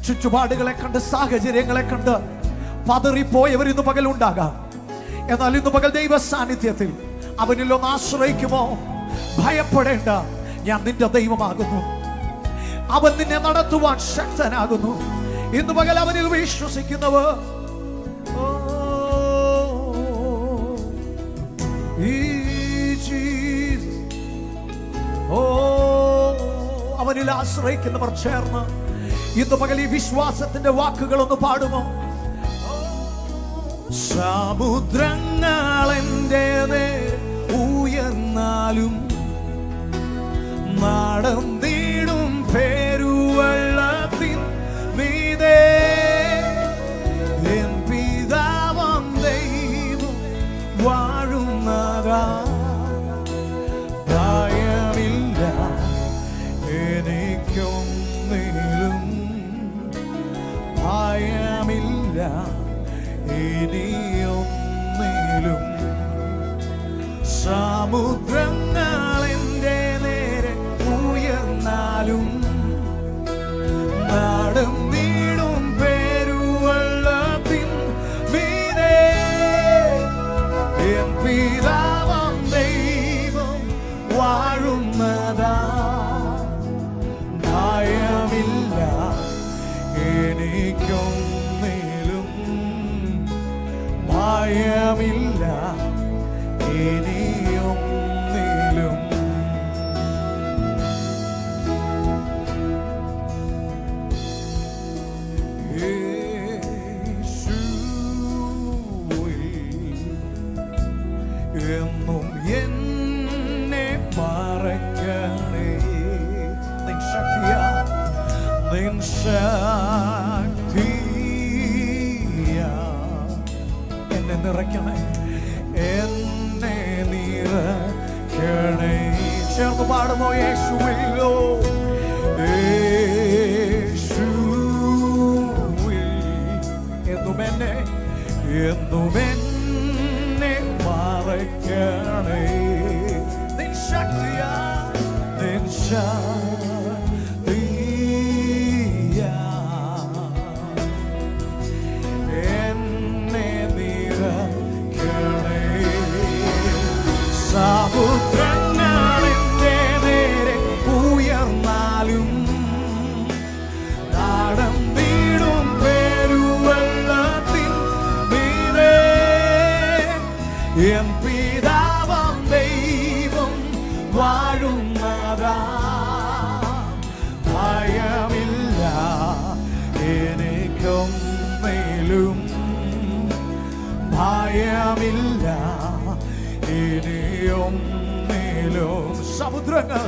ചുറ്റുപാടുകളെ കണ്ട്, സാഹചര്യങ്ങളെ കണ്ട് പതറിപ്പോയവർ ഇന്ന് പകൽ ഉണ്ടാകാം. എന്നാൽ ഇന്ന് പകൽ ദൈവ സാന്നിധ്യത്തിൽ അവനിലൊന്ന് ആശ്രയിക്കുമോ? ഭയപ്പെടേണ്ട, ഞാൻ നിന്റെ ദൈവമാകുന്നു. അവൻ നിന്നെ നടത്തുവാൻ ശക്തനാകുന്നു. ഇന്ന് പകൽ അവനിൽ വിശ്വസിക്കുന്നവർ അവനിൽ ആശ്രയിക്കുന്നവർ ചേർന്ന് ഇന്ന് പകൽ ഈ വിശ്വാസത്തിന്റെ വാക്കുകളൊന്ന് പാടുമോ? സമുദ്രങ്ങൾ എൻ്റെ നേരെ ഉയർന്നാലും നടന്നിടും പെരുവെള്ളത്തിൻ മീതെ എൻ പിതാവാം ദൈവം വാഴുന്നതാ. ഭയമില്ല എനിക്കൊന്നിലും, ഭയമില്ല ഇനിയൊന്നിലും. സമുദ്രങ്ങൾ എൻ്റെ നേരെ ഉയർന്നാലും നടന്നിടും പെരുവെള്ളത്തിൻ മീതെ എൻ പിതാവാം ദൈവം വാഴുന്നതാ. ഭയമില്ല എനിക്കൊന്നിലും, ഭയമില്ല ഇനിയൊന്നിലും. എന്നും എന്നെ മറക്കണേ, നിൻ ശക്തിയാ, നിൻ ശക്തിയാ എന്നെ നിറയ്ക്കണേ, എന്നെ നിറയ്ക്കണേ. ചേർന്ന് പാടുമോ? യേശുവിലോ, യേശുവിൽ എന്നും എന്നെ, എന്നും എന്നെ മറയ്ക്കണേ. നിൻ ശക്തിയാ, നിൻ ശക്തിയാ എന്നെ നിറയ്ക്കണേ. സമുദ്രങ്ങൾ എൻ്റെ നേരെ ഉയർന്നാലും നടന്നിടും പെരുവെള്ളത്തിൻ മീതെ എൻ പിതാവാം ദൈവം വാഴുന്നതാ. ഭയമില്ല എനിക്കൊന്നിലും, ഭയമില്ല ഇനിയൊന്നിലും. സമുദ്രങ്ങൾ,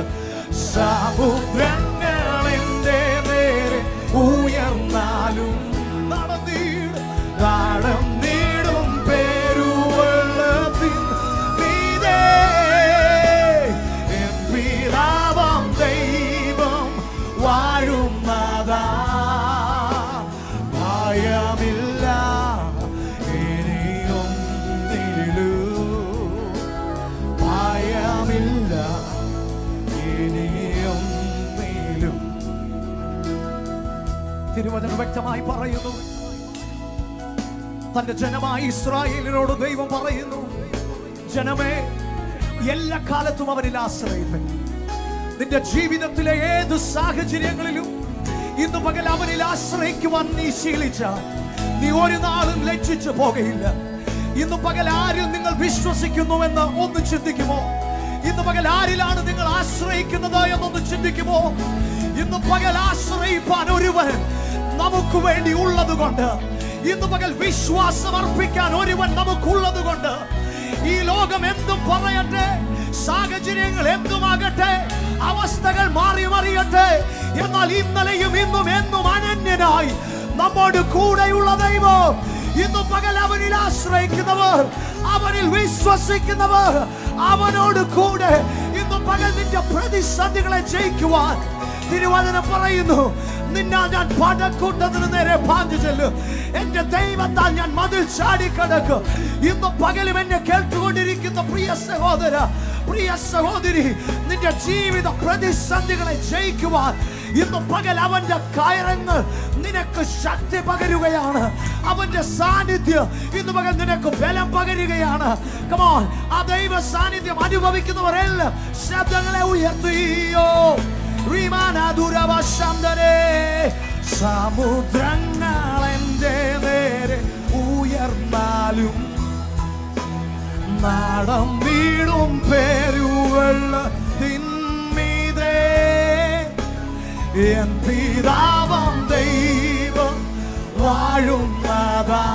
സമുദ്രങ്ങൾ എൻ്റെ നേരെ ഉയർന്നാലും നടന്നിടും പെരുവെള്ളത്തിൻ മീതെ എൻ പിതാവാം ദൈവം വാഴുന്നതാ. ഭയമില്ല ഇനിയൊന്നിലും, ഭയമില്ല ഇനിയൊന്നിലും. തിരുവചനം വ്യക്തമായി പറയുന്നു, തന്റെ ജനമായ ഇസ്രായേലിനോട് ദൈവം പറയുന്നു, ജനമേ, എല്ലാ കാലത്തും അവനിൽ ആശ്രയിപ്പൻ. നിന്റെ ജീവിതത്തിലെ ഏത് സാഹചര്യങ്ങളിലും ഇന്ന് പകൽ അവനിൽ ആശ്രയിക്കുവാൻ നീ ശീലിച്ച, നീ ഒരു നാളും ലജ്ജിച്ചു പോകുകയില്ല. ഇന്ന് പകൽ ആരിൽ നിങ്ങൾ വിശ്വസിക്കുന്നുവെന്ന് ഒന്ന് ചിന്തിക്കുമോ? ഇന്ന് പകൽ ആരിലാണ് നിങ്ങൾ ആശ്രയിക്കുന്നത് എന്നൊന്ന് ചിന്തിക്കുമോ? ഇന്ന് പകൽ ആശ്രയിപ്പാൻ ഒരുവൻ നമുക്ക് വേണ്ടി ഉള്ളത് കൊണ്ട്, ഇന്ന് പകൽ വിശ്വാസം അർപ്പിക്കാൻ ഒരുവൻ നമുക്കുള്ളത് കൊണ്ട്, ഈ ലോകം എന്തും പറയട്ടെ, സാഹചര്യങ്ങൾ എന്തുമാകട്ടെ, അവസ്ഥകൾ മാറി മറിയട്ടെ, എന്നാൽ ഇന്നലെയും ഇന്നും എന്നും അനന്യനായി നമ്മോട് കൂടെയുള്ള ദൈവം ഇന്ന് പകൽ അവനിൽ ആശ്രയിക്കുന്നവർ, അവനിൽ വിശ്വസിക്കുന്നവർ, അവനോട് കൂടെ ഇന്ന് പകൽ നിന്റെ പ്രതിസന്ധികളെ ജയിക്കുവാൻ തിരുവചനം പറയുന്നു. നിന്നാൽ ഞാൻ പടക്കൂട്ടത്തിന് നേരെ പാഞ്ഞു ചെല്ലും, എന്റെ ദൈവത്താൽ ഞാൻ മതിൽ ചാടിക്കടക്കും. ഇന്ന് പകലും എന്നെ കേട്ടുകൊണ്ടിരിക്കുന്ന പ്രിയ സഹോദര, പ്രിയ സഹോദരി, നിന്റെ ജീവിത പ്രതിസന്ധികളെ ജയിക്കുവാൻ ഇന്ന് പകൽ അവന്റെ കയറങ്ങൾ നിനക്ക് ശക്തി പകരുകയാണ്. അവന്റെ സാന്നിധ്യം ഇന്ന് പകൽ നിനക്ക് ബലം പകരുകയാണ്. Come on, ആ ദൈവ സാന്നിധ്യം അനുഭവിക്കുന്നവരെല്ലാം ശബ്ദങ്ങളെ ഉയർത്തിയോ. സമുദ്രങ്ങൾ എന്റെ നേരെ ഉയർന്നാലും നാടം വീടും പെരുവെള്ളത്തിന്മീതെ എൻ പിതാവാം ദൈവം വാഴുന്നതാ.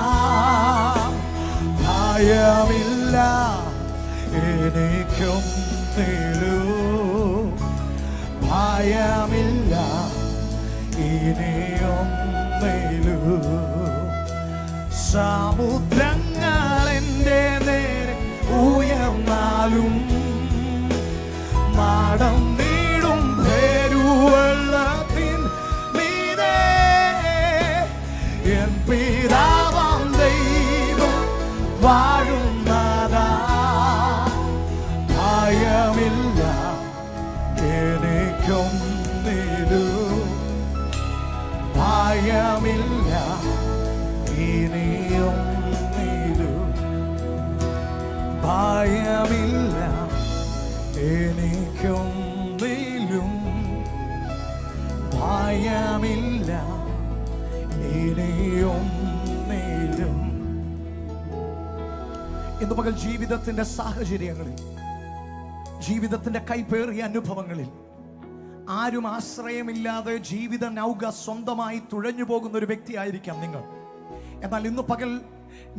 ഭയമില്ല എനിക്കും ഭയമില്ല ഇനിയും സമുദ്രങ്ങൾ എന്റെ നേരെ ഉയർന്നാലും മാടം വീടും പെരുവെള്ളത്തിൻ മീതെ എൻ പിതാവാം ദൈവം വാഴുന്നതാ. ഭയമില്ല എനിക്കും ഭയമില്ല ഇനിയും ഭയമില്ല എനിക്കും ഭയമില്ല ഇനിയും ഇന്ന് പകൽ ജീവിതത്തിന്റെ സാഹചര്യങ്ങളിൽ, ജീവിതത്തിന്റെ കൈപ്പേറിയ അനുഭവങ്ങളിൽ ആരും ആശ്രയമില്ലാതെ ജീവിത നൗക സ്വന്തമായി തുഴഞ്ഞു പോകുന്ന ഒരു വ്യക്തിയായിരിക്കാം നിങ്ങൾ. എന്നാൽ ഇന്ന് പകൽ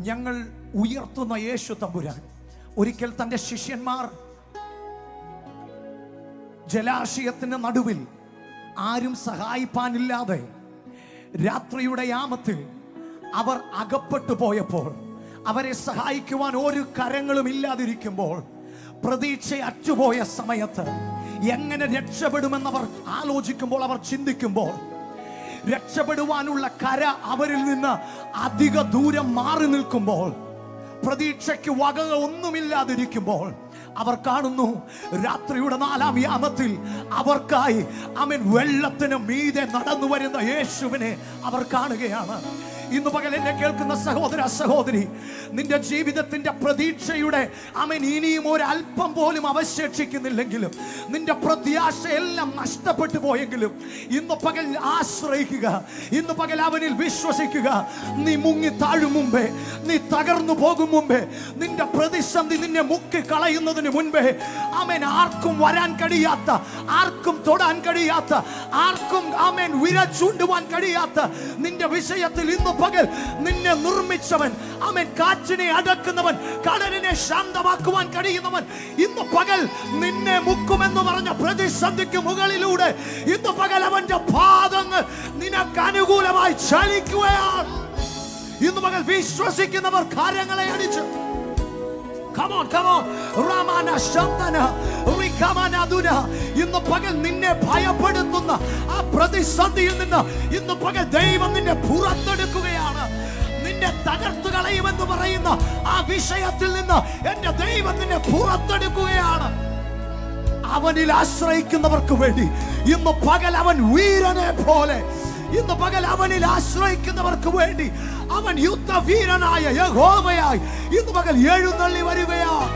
ഞങ്ങൾ ഉയർത്തുന്ന യേശു തമ്പുരാൻ ഒരിക്കൽ തന്റെ ശിഷ്യന്മാർ ജലാശയത്തിന്റെ നടുവിൽ ആരും സഹായിപ്പാനില്ലാതെ രാത്രിയുടെ യാമത്തിൽ അവർ അകപ്പെട്ടു പോയപ്പോൾ, അവരെ സഹായിക്കുവാൻ ഒരു കരങ്ങളും ഇല്ലാതിരിക്കുമ്പോൾ, പ്രതീക്ഷ അറ്റുപോയ സമയത്ത് എങ്ങനെ രക്ഷപ്പെടുമെന്നവർ ആലോചിക്കുമ്പോൾ, അവർ ചിന്തിക്കുമ്പോൾ, രക്ഷപ്പെടുവാനുള്ള കര അവരിൽ നിന്ന് അധിക ദൂരം മാറി നിൽക്കുമ്പോൾ, പ്രതീക്ഷയ്ക്ക് വക ഒന്നുമില്ലാതിരിക്കുമ്പോൾ അവർ കാണുന്നു രാത്രിയുടെ 4-ാം യാമത്തിൽ അവർക്കായി വെള്ളത്തിന് മീതെ നടന്നു വരുന്ന യേശുവിനെ അവർ കാണുകയാണ്. ഇന്ന് പകൽ എന്നെ കേൾക്കുന്ന സഹോദര സഹോദരി, നിന്റെ ജീവിതത്തിന്റെ പ്രതീക്ഷയുടെ ഇനിയും ഒരല്പം പോലും അവശേഷിക്കുന്നില്ലെങ്കിലും, നിന്റെ പ്രത്യാശ എല്ലാം നഷ്ടപ്പെട്ടു പോയെങ്കിലും, ഇന്ന് പകൽ ആശ്രയിക്കുക, ഇന്ന് പകൽ അവനിൽ വിശ്വസിക്കുക. നീ മുങ്ങി താഴും മുമ്പേ, നീ തകർന്നു പോകും മുമ്പേ, നിന്റെ പ്രതിസന്ധി നിന്നെ മുക്കി കളയുന്നതിന് മുൻപേ ആർക്കും വരാൻ കഴിയാത്ത, ആർക്കും തൊടാൻ കഴിയാത്ത, ആർക്കും വിര ചൂണ്ടുവാൻ കഴിയാത്ത നിന്റെ വിഷയത്തിൽ ഇന്ന് പകൽ നിന്നെ നിർമ്മിച്ചവൻ, കാറ്റിനെ അടക്കുന്നവൻ, കടലിനെ ശാന്തമാക്കുവാൻ കഴിയുന്നവൻ, ഇന്ന് പകൽ നിന്നെ മുക്കുമെന്ന് പറഞ്ഞ പ്രതിസന്ധിക്ക് മുകളിലൂടെ ഇന്ന് പകൽ അവന്റെ പാദങ്ങൾ നിനക്ക് അനുകൂലമായി ചലിക്കുകയാണ്. ഇന്ന് പകൽ വിശ്വസിക്കുന്നവർ കാര്യങ്ങളെ അടിച്ച് Come on. Ramana Shantana, Rikamana Duna. ഇന്ന് പകൽ നിന്നെ ഭയപ്പെടുത്തുന്ന ആ പ്രതിസന്ധിയിൽ നിന്ന് ഇന്ന് പകൽ ദൈവം നിന്നെ പുറത്തെടുക്കുകയാണ്. നിന്നെ തകർത്തു കളയുമെന്ന് പറയുന്ന ആ വിഷയത്തിൽ നിന്ന് എന്റെ ദൈവം നിന്നെ പുറത്തെടുക്കുകയാണ്. അവനിൽ ആശ്രയിക്കുന്നവർക്ക് വേണ്ടി ഇന്ന് പകൽ അവൻ വീരനെ പോലെ, ഇന്ന് പകൽ അവനിൽ ആശ്രയിക്കുന്നവർക്ക് വേണ്ടി അവൻ യുദ്ധവീരനായ യഹോവയായി ഇന്ന് പകൽ എഴുന്നള്ളി വരികയാണ്.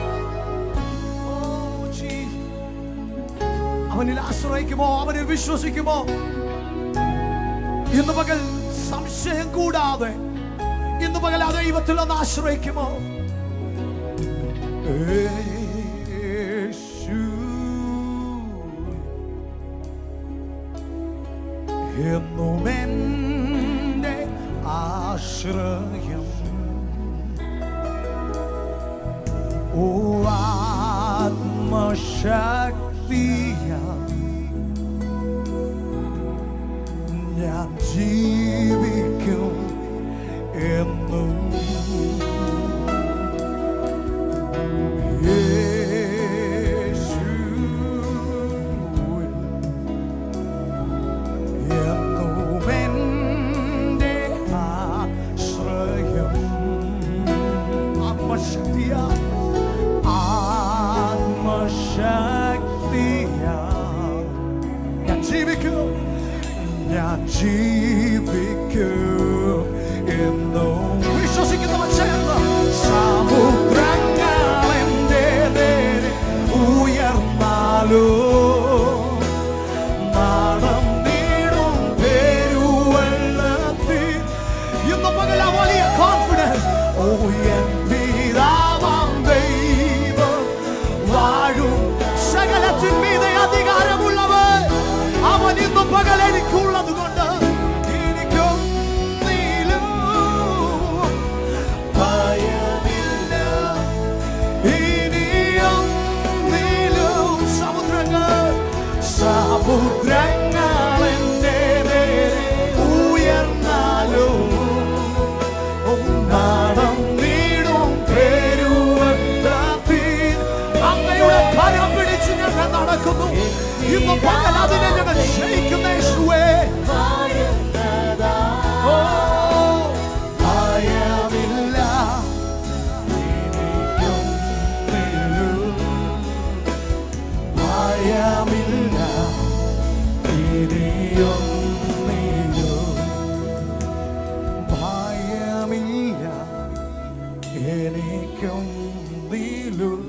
അവനിൽ ആശ്രയിക്കുമോ? അവനിൽ വിശ്വസിക്കുമോ? ഇന്ന് പകൽ സംശയം കൂടാതെ ഇന്ന് പകൽ ആ ദൈവത്തിൽ ഒന്ന് ആശ്രയിക്കുമോ? എന്നുമെന്റെ ആശ്രയം, ഓ ആത്മശക്തിയ ഞാൻ ജീവിക്കും എന്നും. ഞാൻ ജീവിക്കും എന്നും. വിശ്വസിക്കുന്നവൻ ചേർന്ന് സമുദ്രങ്ങൾ എന്റെ നേരെ ഉയർന്നാലും നാടം നീടും പെരുവെള്ളത്തിൽ. ഇന്ന് പകൽ ആ വലിയ കോൺഫിഡൻസ്, ഓ എൻ പിതാവാം ദൈവം വാഴും സകലത്തിന്മീതെ അധികാരമുള്ളവൻ അവൻ ഇന്ന് പകൽ എനിക്കുള്ളത് കൊണ്ട് സമുദ്രങ്ങൾ എന്റെ നേരെ ഉയർന്നാലും നാടം നീടും പെരുവെള്ളത്തിൽ. അങ്ങയുടെ കരം പിടിച്ച് ഞങ്ങൾ നടക്കുന്നു. ഇന്ന് പകൽ അതിനെ ഞങ്ങൾ ജയിക്കുന്ന യേശുവേ. ഓ ഭയമില്ല എനിക്കും നിന്നും. ഭയമില്ല ഇനിയും നീയും. ഭയമില്ല എനിക്കും നീലും.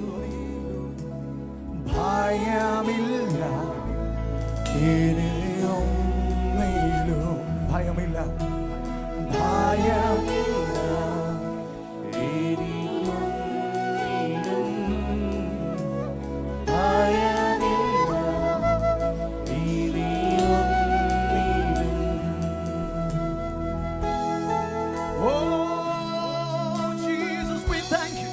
ഭയമില്ല ഇനിയും നീലും. ഭയമില്ല ഭയമില്ല എനിക്കും നീലും. ഭയമില്ല ഇനിയും നീലും. Oh Jesus, we thank you.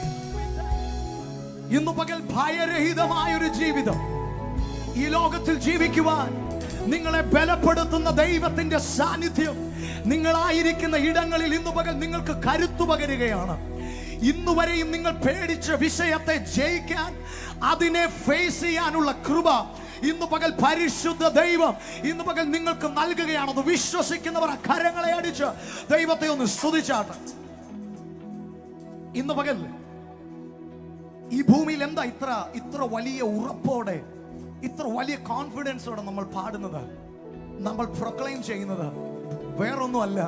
ഇന്നു പകൽ ഭയരഹിതമായൊരു ജീവിതം ഈ ലോകത്തിൽ ജീവിക്കുവാൻ നിങ്ങളെ ബലപ്പെടുത്തുന്ന ദൈവത്തിന്റെ സാന്നിധ്യം നിങ്ങളായിരിക്കുന്ന ഇടങ്ങളിൽ ഇന്നു പകൽ നിങ്ങൾക്ക് കരുത്തു പകരുകയാണ്. ഇന്നുവരെയും നിങ്ങൾ പേടിച്ച വിഷയത്തെ ജയിക്കാൻ, അതിനെ ഫേസ് ചെയ്യാനുള്ള കൃപ ഇന്നു പകൽ പരിശുദ്ധ ദൈവം ഇന്നു പകൽ നിങ്ങൾക്ക് നൽകുകയാണെന്ന് വിശ്വസിക്കുന്നവർ കരങ്ങളെ അടിച്ച് ദൈവത്തെ ഒന്ന് സ്തുതിച്ചാട്ടെ. ഇന്നു പകൽ ഈ ഭൂമിയിൽ എന്താ ഇത്ര വലിയ ഉറപ്പോടെ, ഇത്ര വലിയ കോൺഫിഡൻസോടെ നമ്മൾ പാടുന്നത്, നമ്മൾ പ്രൊക്ലെയിം ചെയ്യുന്നത്? വേറൊന്നുമല്ല,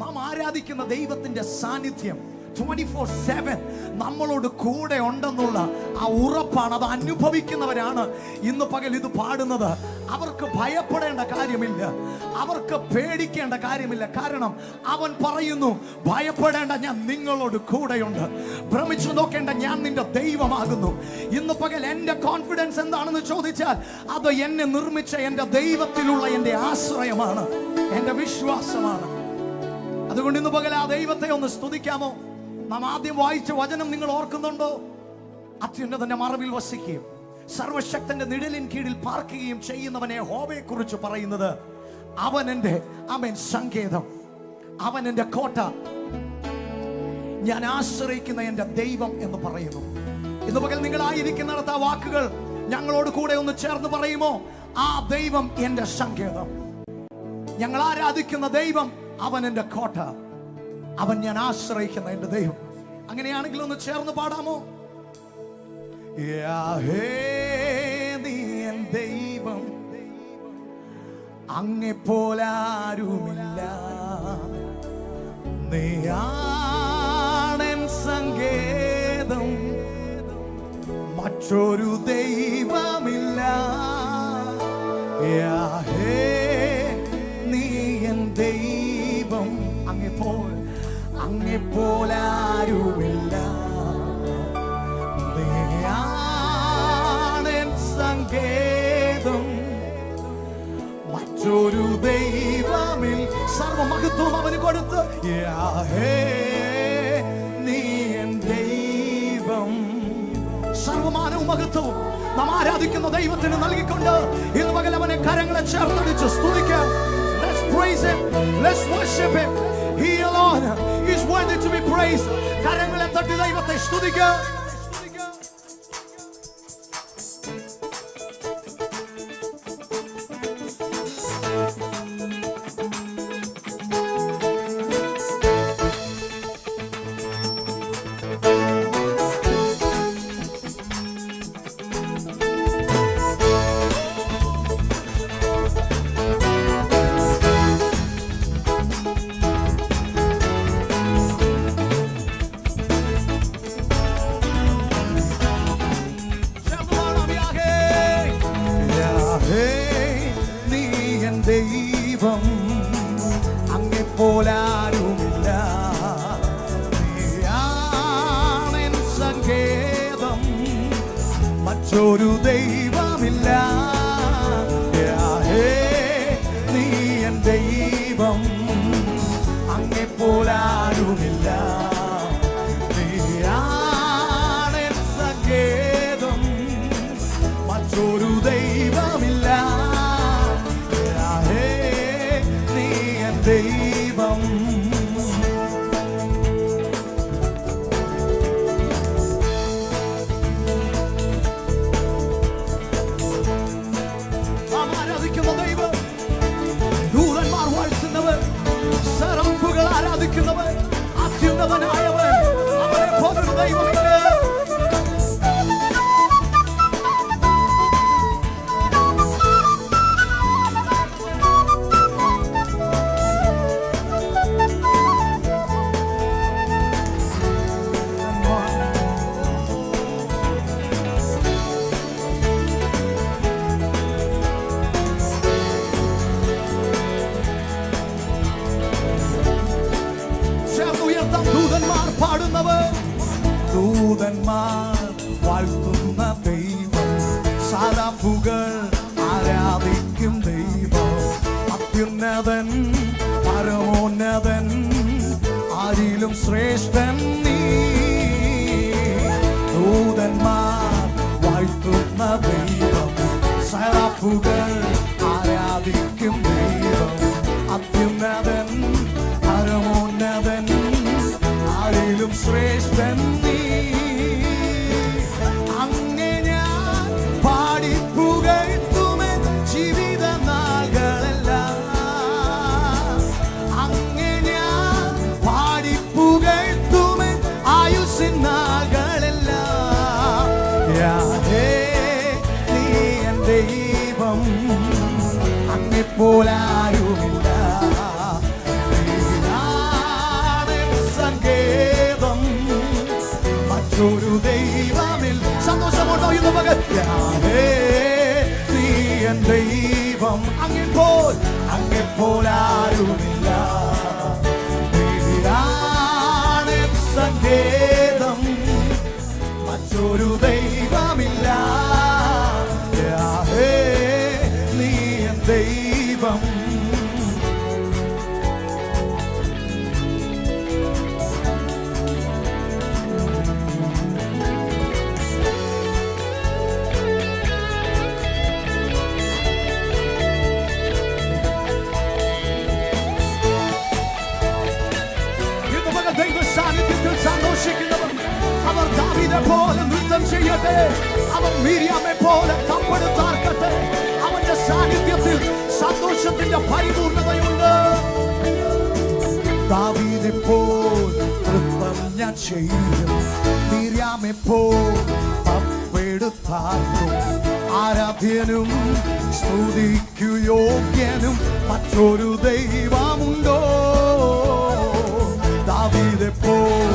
നാം ആരാധിക്കുന്ന ദൈവത്തിന്റെ സാന്നിധ്യം 24/7 നമ്മളോട് കൂടെ ഉണ്ടെന്നുള്ള ആ ഉറപ്പാണ്. അത് അനുഭവിക്കുന്നവരാണ് ഇന്ന് പകൽ ഇത് പാടുന്നത്. അവർക്ക് ഭയപ്പെടേണ്ട കാര്യമില്ല, അവർക്ക് പേടിക്കേണ്ട കാര്യമില്ല. കാരണം അവൻ പറയുന്നു, ഭയപ്പെടേണ്ട, ഞാൻ നിങ്ങളോട് കൂടെയുണ്ട്. ഭ്രമിച്ചു നോക്കേണ്ട, ഞാൻ നിന്റെ ദൈവമാകുന്നു. ഇന്ന് പകൽ എൻ്റെ കോൺഫിഡൻസ് എന്താണെന്ന് ചോദിച്ചാൽ അത് എന്നെ നിർമ്മിച്ച എൻ്റെ ദൈവത്തിലുള്ള എൻ്റെ ആശ്രയമാണ്, എൻ്റെ വിശ്വാസമാണ്. അതുകൊണ്ട് ഇന്ന് പകൽ ആ ദൈവത്തെ ഒന്ന് സ്തുതിക്കാമോ? നാം ആദ്യം വായിച്ച വചനം നിങ്ങൾ ഓർക്കുന്നുണ്ടോ? അത്യുന്നതന്റെ മറവിൽ വസിക്കുകയും സർവശക്തന്റെ നിഴലിൻ കീഴിൽ പാർക്കുകയും ചെയ്യുന്നവനെ യഹോവയെ കുറിച്ച് പറയുന്നത്, അവൻ എൻ്റെ സങ്കേതം, അവൻ എൻ്റെ കോട്ട, ഞാൻ ആശ്രയിക്കുന്ന എൻ്റെ ദൈവം എന്ന് പറയുന്നു. ഇന്ന് പകൽ നിങ്ങളായിരിക്കുന്നിടത്ത് ആ വാക്കുകൾ ഞങ്ങളോട് കൂടെ ഒന്ന് ചേർന്ന് പറയുമോ? ആ ദൈവം എൻ്റെ സങ്കേതം, ഞങ്ങൾ ആരാധിക്കുന്ന ദൈവം അവൻ എൻ്റെ കോട്ട, അവൻ ഞാൻ ആശ്രയിക്കുന്ന എൻ്റെ ദൈവം. അങ്ങനെയാണെങ്കിൽ ഒന്ന് ചേർന്ന് പാടാമോ? യാഹേ നീ എൻ ദൈവം, അങ്ങെപ്പോലാരുമില്ല, നീയാണെൻ സങ്കേതം, മറ്റൊരു ദൈവമില്ല. യാഹേ നീ എൻ ദൈവം, അങ്ങെപ്പോലാരുമില്ല, നീയാണെൻ സങ്കേതം, മറ്റൊരു ദൈവമിൽ. സർവമഹത്വം അവന് കൊടുത്ത്, യാഹേ നീ എൻ ദൈവം. സർവമാനവും മഹത്വവും നാം ആരാധിക്കുന്ന ദൈവത്തിന് നൽകിക്കൊണ്ട് ഇന്ന് പകൽ അവനെ കരങ്ങളെ ചേർത്തടിച്ച് സ്തുതിക്കാം. Let's praise him, let's worship him. He alone is worthy to be praised. കരങ്ങളെ തട്ടി ദൈവത്തെ സ്തുതിക്കാം. ദൈവം അങ്ങെപ്പോലാരുമില്ല. നീയാണെൻ സങ്കേതം, മറ്റൊരു ദൈവമില്ല. നീ എൻ ദൈവം അങ്ങെപ്പോലാരുമില്ല. നീയാണെൻ സങ്കേതം, മറ്റൊരു ദൈവമില്ല. നീ എൻ ദൈവം. ആരാധിക്കുന്ന ദൈവം, ദൂതന്മാർ വാഴ്ത്തുന്നവർ, സറമ്പുകൾ ആരാധിക്കുന്നവർ, അത്യുന്നതനായവർ, അവരെ പോലൊരു ദൈവമില്ല. ദൂതന്മാർ പാടുന്നവർ, ദൂതന്മാർ വാഴ്ത്തുന്ന ദൈവം, സാരാഫുകൾ ആരാധിക്കും ദൈവം, അത്യുന്നതൻ പരമോന്നതൻ, ആരിലും ശ്രേഷ്ഠൻ നീ. ദൂതന്മാർ വാഴ്ത്തുന്ന ദൈവം, സാരാഫുകൾ ആരാധിക്കും ദൈവം, അത്യുന്നതൻ പരമോന്നതൻ, ആരിലും ശ്രേഷ്ഠൻ നീ. അങ്ങേ ഞാൻ പാടിപ്പുകഴ്ത്തുമേ ജീവിത നാളുകളെല്ലാം. അങ്ങേ ഞാൻ പാടിപ്പുകഴ്ത്തുമേ ആയുസ്സിൻ നാളുകളെല്ലാം. നീ എൻ ദൈവം അങ്ങെപ്പോലാരുമില്ല. ഒരു ദൈവമിൽ സന്തോഷമുണ്ടോ ഇന്ന് പകൽ? നീ എൻ ദൈവം അങ്ങെപ്പോലാരുമില്ല. സങ്കേതം, മറ്റൊരു ദൈവമില്ല. നീ എൻ ദൈവം. ദൈവസാന്നിധ്യത്തിൽ സന്തോഷിക്കുന്നവർ അവർ ദാവീദിനെ പോലെ നൃത്തം ചെയ്യട്ടെ. അവർ മിര്യാമെ പോലെ തപ്പെടുത്താർക്കട്ടെ. അവന്റെ സാന്നിധ്യത്തിൽ സന്തോഷത്തിന്റെ പരിപൂർണതയുണ്ട്. ദാവീദിനെ പോൽ നൃത്തം ഞാൻ ചെയ്യും, മിര്യാമെ പോൽ തപ്പെടുത്താർക്കും. ആരാധ്യനും സ്തുതിക്കു യോഗ്യനും മറ്റൊരു ദൈവമുണ്ടോ? ദാവീദെ പോൽ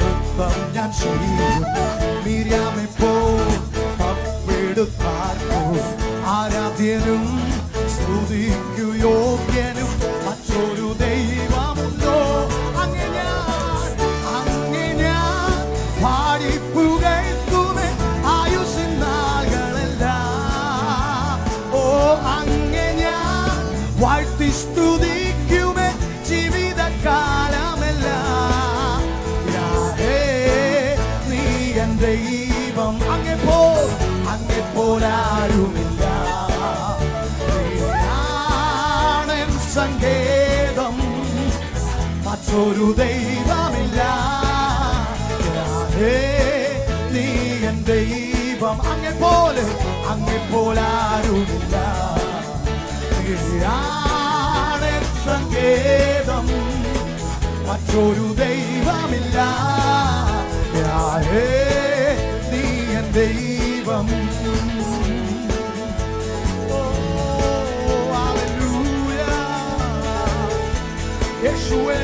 നൃത്തം ഞാൻ ചെയ്യും, മിര്യാമെ പോൽ തപ്പെടുത്താർക്കും. ആരാധ്യനും സ്തുതിക്കു യോഗ്യനും മറ്റൊരു ദൈവമുണ്ടോ? അങ്ങേ ഞാൻ പാടിപ്പുകഴ്ത്തുമേ ആയുസ്സിൻ നാളുകളെല്ലാം. ഓ അങ്ങേ ഞാൻ വാഴ്ത്തി സ്തുതിക്കുമേ ജീവിതകാലമെല്ലാം. നീ എൻ ദൈവം അങ്ങെപ്പോലാരുമില്ല. നീയാണെൻ സങ്കേതം, മറ്റൊരു ദൈവമില്ല. നീ എൻ ദൈവം അങ്ങെപ്പോലാരുമില്ല. നീയാണെൻ സങ്കേതം, മറ്റൊരു ദൈവമില്ല. നീ എൻ ദൈവം. യേശുവേ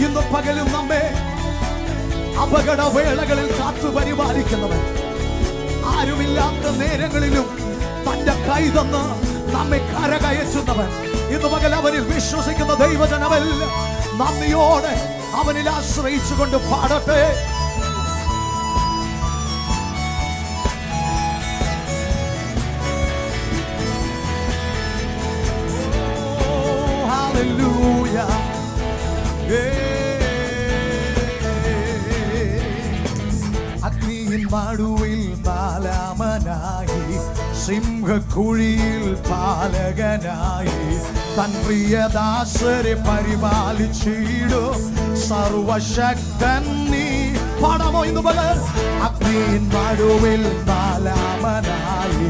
ഇന്ന് പകലും നമ്മെ അപകടവേളകളിൽ കാത്തു പരിപാലിക്കുന്നവൻ, ആരുമില്ലാത്ത നേരങ്ങളിലും തന്റെ കൈ തന്ന് നമ്മെ കരകയറ്റുന്നവൻ, ഇന്ന് പകൽ അവനിൽ വിശ്വസിക്കുന്ന ദൈവജനമെല്ലാം നന്ദിയോടെ അവനിൽ ആശ്രയിച്ചുകൊണ്ട് പാടട്ടെ. Hallelujah. അഗ്നിയിൻ മടുവിൽ ബാലാമനായി, സിംഹക്കുഴിയിൽ പാലകനായി, തൻ പ്രിയദാസരെ പരിപാലിച്ചിടും സർവശക്തൻ നീ. പാടാമോ ഇന്ന് പകൽ? അഗ്നിയിൻ മടുവിൽ ബാലാമനായി,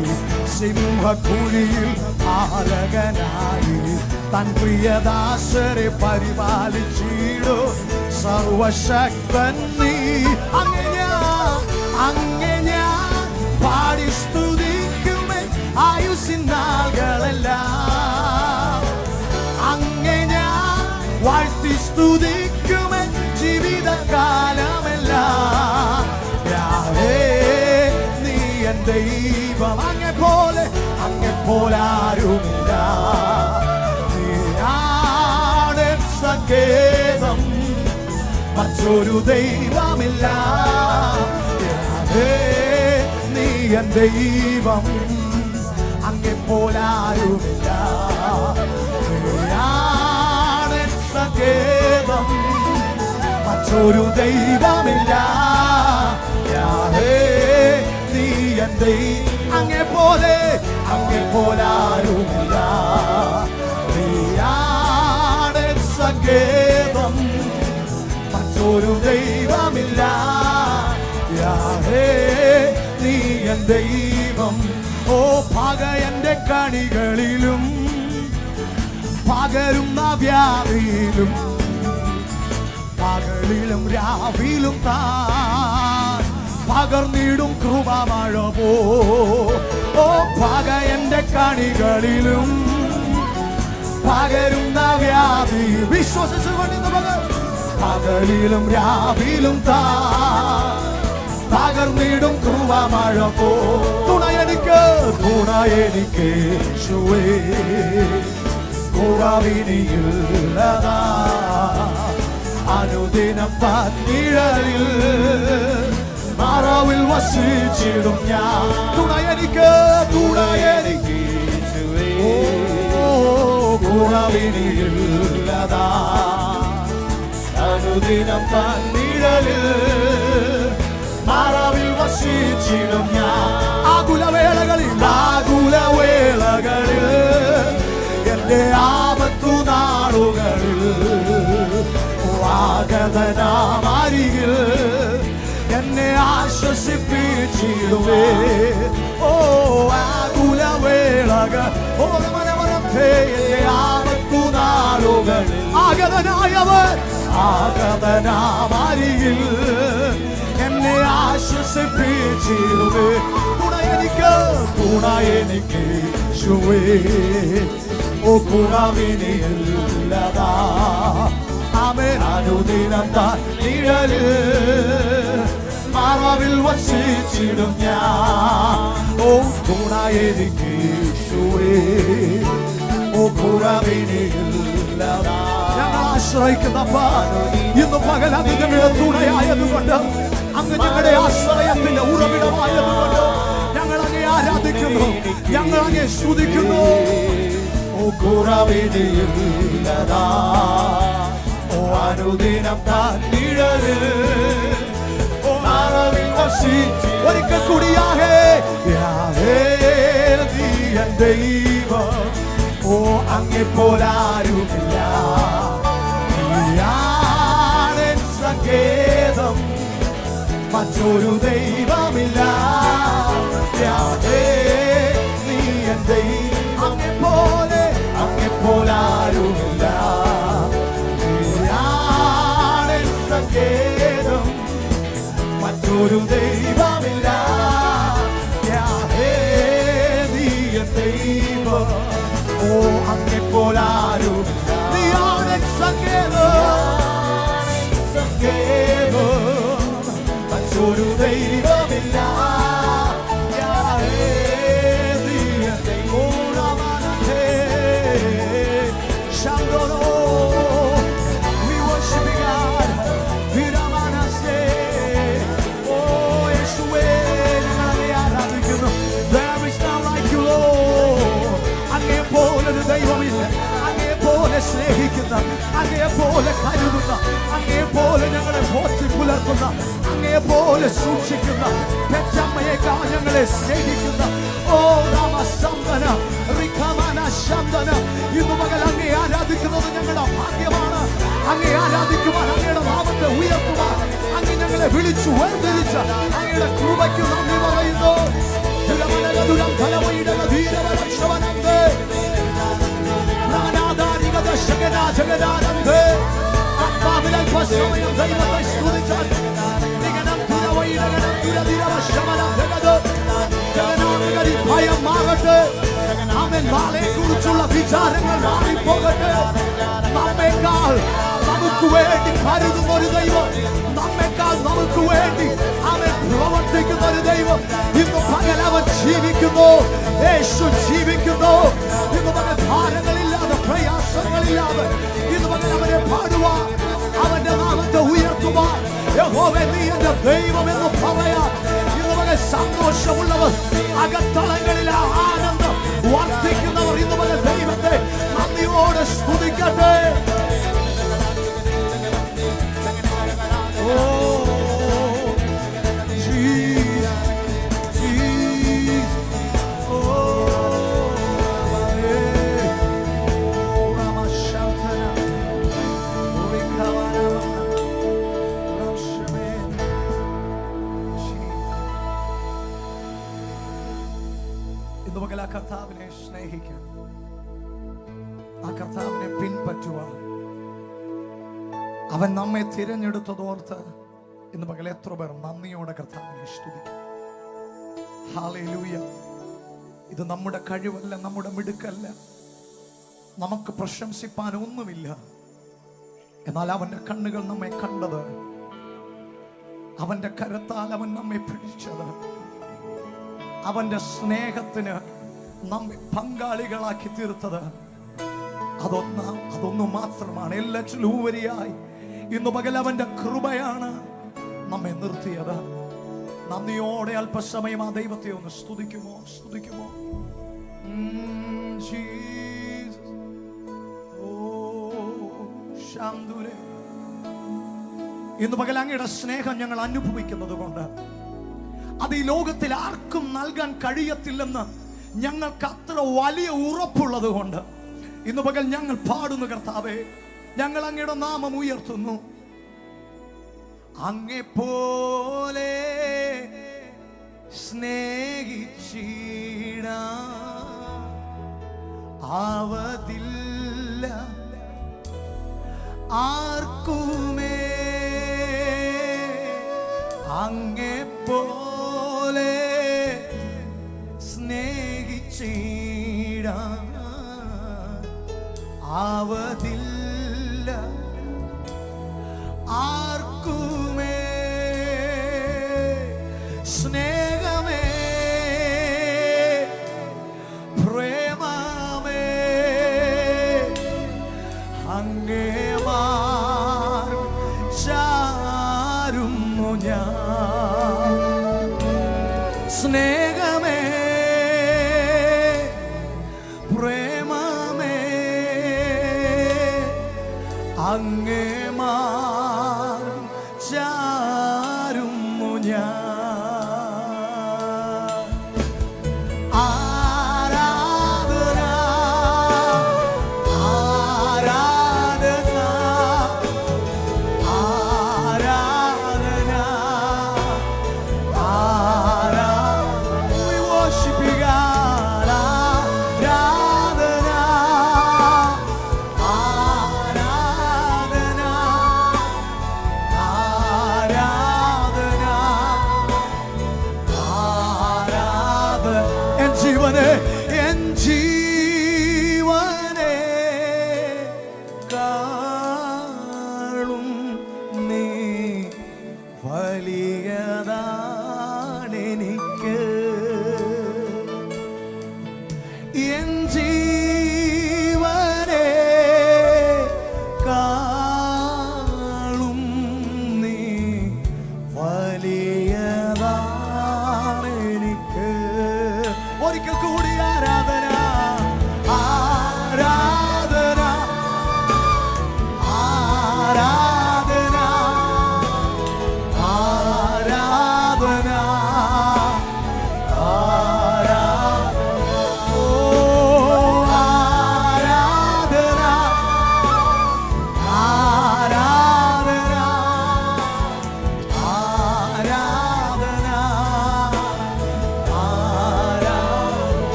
സിംഹക്കുഴിയിൽ പാലകനായി, തൻ പ്രിയദാസരെ പരിപാലിച്ചിടും സർവശക്തൻ നീ. അങ്ങേ ഞാൻ പാടി സ്തുതിക്കുമേ ആയുസ്സിൻ നാളുകളെല്ലാം, അങ്ങേ ഞാൻ വാഴ്ത്തി സ്തുതിക്കുമേ ജീവിതകാലമെല്ലാം. നീ എൻ ദൈവം, അങ്ങേ പോലെ ആരുമില്ല. നീയാണ് സങ്കേതം, മറ്റൊരു ദൈവമില്ല. നീ എൻ ദൈവം, അങ്ങേ പോലാരുമില്ല. നീയാണ് സങ്കേതം, മറ്റൊരു ദൈവമില്ല. നീ എൻ ദൈവം, അങ്ങേ പോലാരുമില്ല. നീയാണ് സങ്കേതം, മറ്റൊരു ദൈവമില്ല. നീ എൻ ദൈവം. ഓ പകയന്റെ കണികളിലും പകരുന്ന വ്യാധിയിലും പകലിലും രാവിലും താൻ പകർന്നിടും കൃപമഴ പോ. ഓ പകയന്റെ കണികളിലും പകരുന്ന വ്യാധി വിശ്വസിച്ചുകൊണ്ടിരുന്ന പകലിലും രാവിലും പകർന്നിടും കൃപമഴ പോ. തുണയെനിക്ക് യേശുവേ, കുറവിനിയില്ലതാ. അനുദിനം നിഴലിൽ മറവിൽ വസിച്ചിടും ഞാൻ. തുണയെനിക്ക് യേശുവേ, കുറവിനിയില്ലതാ. അനുദിനം നിഴലിൽ മറവിൽ വസിച്ചിടും ഞാൻ. ആകുലവേളകളിൽ എന്റെ ആപത്തു നാളുകളിൽ ആഗതനാമരികിൽ എന്നെ ആശ്വസിപ്പിച്ചിടുവേ. ഓ ആകുലവേളകൾ, ഓ മനമനത്തെ എന്റെ ആപത്തു നാളുകളിൽ ആഗതനാമരികിൽ എന്നെ ആശ്വസിപ്പിച്ചിടുവേ. തുണയെനിക്ക് യേശുവേ, ഓ കുറവിനിയില്ലതാ. ആമേൻ. അനുദിനം നിഴലിൽ മറവിൽ വസിച്ചിടും ഞാൻ. ഓ തുണയെനിക്ക് യേശുവേ, ഓ കുറവിനിയില്ലതാ. ഞങ്ങൾ ആശ്രയിക്കുന്ന ഇന്ന് പകൽ അങ്ങ് ഞങ്ങളുടെ തുണയായതുകൊണ്ട്, അങ്ങ് ഞങ്ങളുടെ ആശ്രയത്തിന്റെ ഉറവിടമായതുകൊണ്ട് ഞങ്ങൾ അങ്ങേ ആരാധിക്കുന്നു, ഞങ്ങൾ അങ്ങേ സ്തുതിക്കുന്നു. ഓ കുറവിനിയില്ലതാ. ഓ അനുദിനം നിഴലിൽ മറവിൽ വസിച്ചിടും. ഒരിക്കൽ കൂടിയാഹേ നീ എൻ ദൈവം. ഓ അങ്ങേ പോലാരുമില്ല. നീയാണ് സങ്കേതം, മറ്റൊരു ദൈവമില്ല. നീ എൻ ദൈവം, അങ്ങേ പോലാരുമില്ല. നീയാണ് സങ്കേതം, മറ്റൊരു ദൈവമില്ല. നീ എൻ ദൈവം. ഓ അങ്ങേ പോലാരുമില്ല. നീയാണ് മറ്റൊരു ദൈവമില്ല. ദൈവമില്ല. അങ്ങേപോലെ സ്നേഹിക്കുന്ന, അങ്ങേപോലെ കരുതുന്ന, അങ്ങേപോലെ ഞങ്ങളെ പോറ്റി പുലർത്തുന്ന, അങ്ങേപോലെ സൂക്ഷിക്കുന്ന, പെറ്റമ്മയേക്കാൾ ഞങ്ങളെ സ്നേഹിക്കുന്ന ഓ രാമസന്തന റിഖമന ശന്തന. ഇന്നു പകൽ അങ്ങേ ആരാധിക്കുന്നത് ഞങ്ങളുടെ ഭാഗ്യമാണ്. അങ്ങേ ആരാധിക്കുവാൻ, അങ്ങയുടെ നാമത്തെ ഉയർത്തുവാൻ, അങ്ങ് ഞങ്ങളെ വിളിച്ചു വേർതിരിച്ച അങ്ങയുടെ കൃപയ്ക്ക് നന്ദി പറയുന്നു. ഭയം മാറട്ടെ. നാളെ കുറിച്ചുള്ള വിചാരങ്ങൾ മാറിപ്പോകട്ടെ. നമ്മേക്കാൾ നമുക്ക് വേണ്ടി കരുതുന്ന ഒരു ദൈവം, നമ്മേക്കാൾ നമുക്ക് വേണ്ടി അവൻ പ്രവർത്തിക്കുന്ന ഒരു ദൈവം ഇന്ന് പകൽ അവൻ ജീവിക്കുന്നു. യേശു ജീവിക്കുന്നു. ഇന്ന് പകൽ ഭാരങ്ങളില്ലാതെ, പ്രയാസങ്ങളില്ലാതെ ഇന്ന് പകൽ അവനെ പാടുവാൻ, അവന്റെ നാമത്തെ ഉയർത്തുവാൻ, യഹോവേ നീ എന്റെ ദൈവമെന്ന് പറയാൻ ഇന്ന് പകൽ സന്തോഷമുള്ളവർ, അകത്തളങ്ങളിൽ ആനന്ദം വർദ്ധിക്കുന്നവർ ഇന്ന് പകൽ ദൈവത്തെ നന്ദിയോടെ സ്തുതിക്കട്ടെ. ആ കർത്താവിനെ സ്നേഹിക്കാൻ, ആ കർത്താവിനെ പിൻപറ്റുവാൻ, അവൻ നമ്മെ തിരഞ്ഞെടുത്തതോർത്ത് ഇന്ന് പകൽ എത്ര പേർ നന്ദിയോടെ കർത്താവിനെ സ്തുതിക്കും. ഹല്ലേലൂയ. ഇത് നമ്മുടെ കഴിവല്ല, നമ്മുടെ മിടുക്കല്ല, നമുക്ക് പ്രശംസിപ്പാൻ ഒന്നുമില്ല. എന്നാൽ അവന്റെ കണ്ണുകൾ നമ്മെ കണ്ടത്, അവന്റെ കരത്താൽ അവൻ നമ്മെ പിടിച്ചത്, അവന്റെ സ്നേഹത്തിന് നമ്മെ പങ്കാളികളാക്കി തീർത്തത് അതൊന്നു മാത്രമാണ്. എല്ലാറ്റിലും ഉപരിയായി ഇന്ന് പകൽ അവന്റെ കൃപയാണ് നമ്മെ നിർത്തിയത്. നന്ദിയോടെ അല്പസമയം ആ ദൈവത്തെ ഒന്ന് സ്തുതിക്കുമോ? സ്തുതിക്കുമോ? ഇന്ന് പകൽ അങ്ങയുടെ സ്നേഹം ഞങ്ങൾ അനുഭവിക്കുന്നത് കൊണ്ട്, അത് ഈ ലോകത്തിൽ ആർക്കും നൽകാൻ കഴിയത്തില്ലെന്ന് ഞങ്ങൾക്ക് അത്ര വലിയ ഉറപ്പുള്ളത് കൊണ്ട് ഇന്ന് പകൽ ഞങ്ങൾ പാടുന്നു. കർത്താവേ, ഞങ്ങൾ അങ്ങയുടെ നാമം ഉയർത്തുന്നു. അങ്ങെപ്പോലെ സ്നേഹിച്ചിട ആവതില്ല ആർക്കുമേ, അങ്ങെപ്പോലെ സ്നേഹിച്ചിട ആവതില്ല ആർക്കുമേ. സ്നേഹമേ, പ്രേമമേ, അങ്ങേ മാറും ചാരുന്നു ഞാൻ.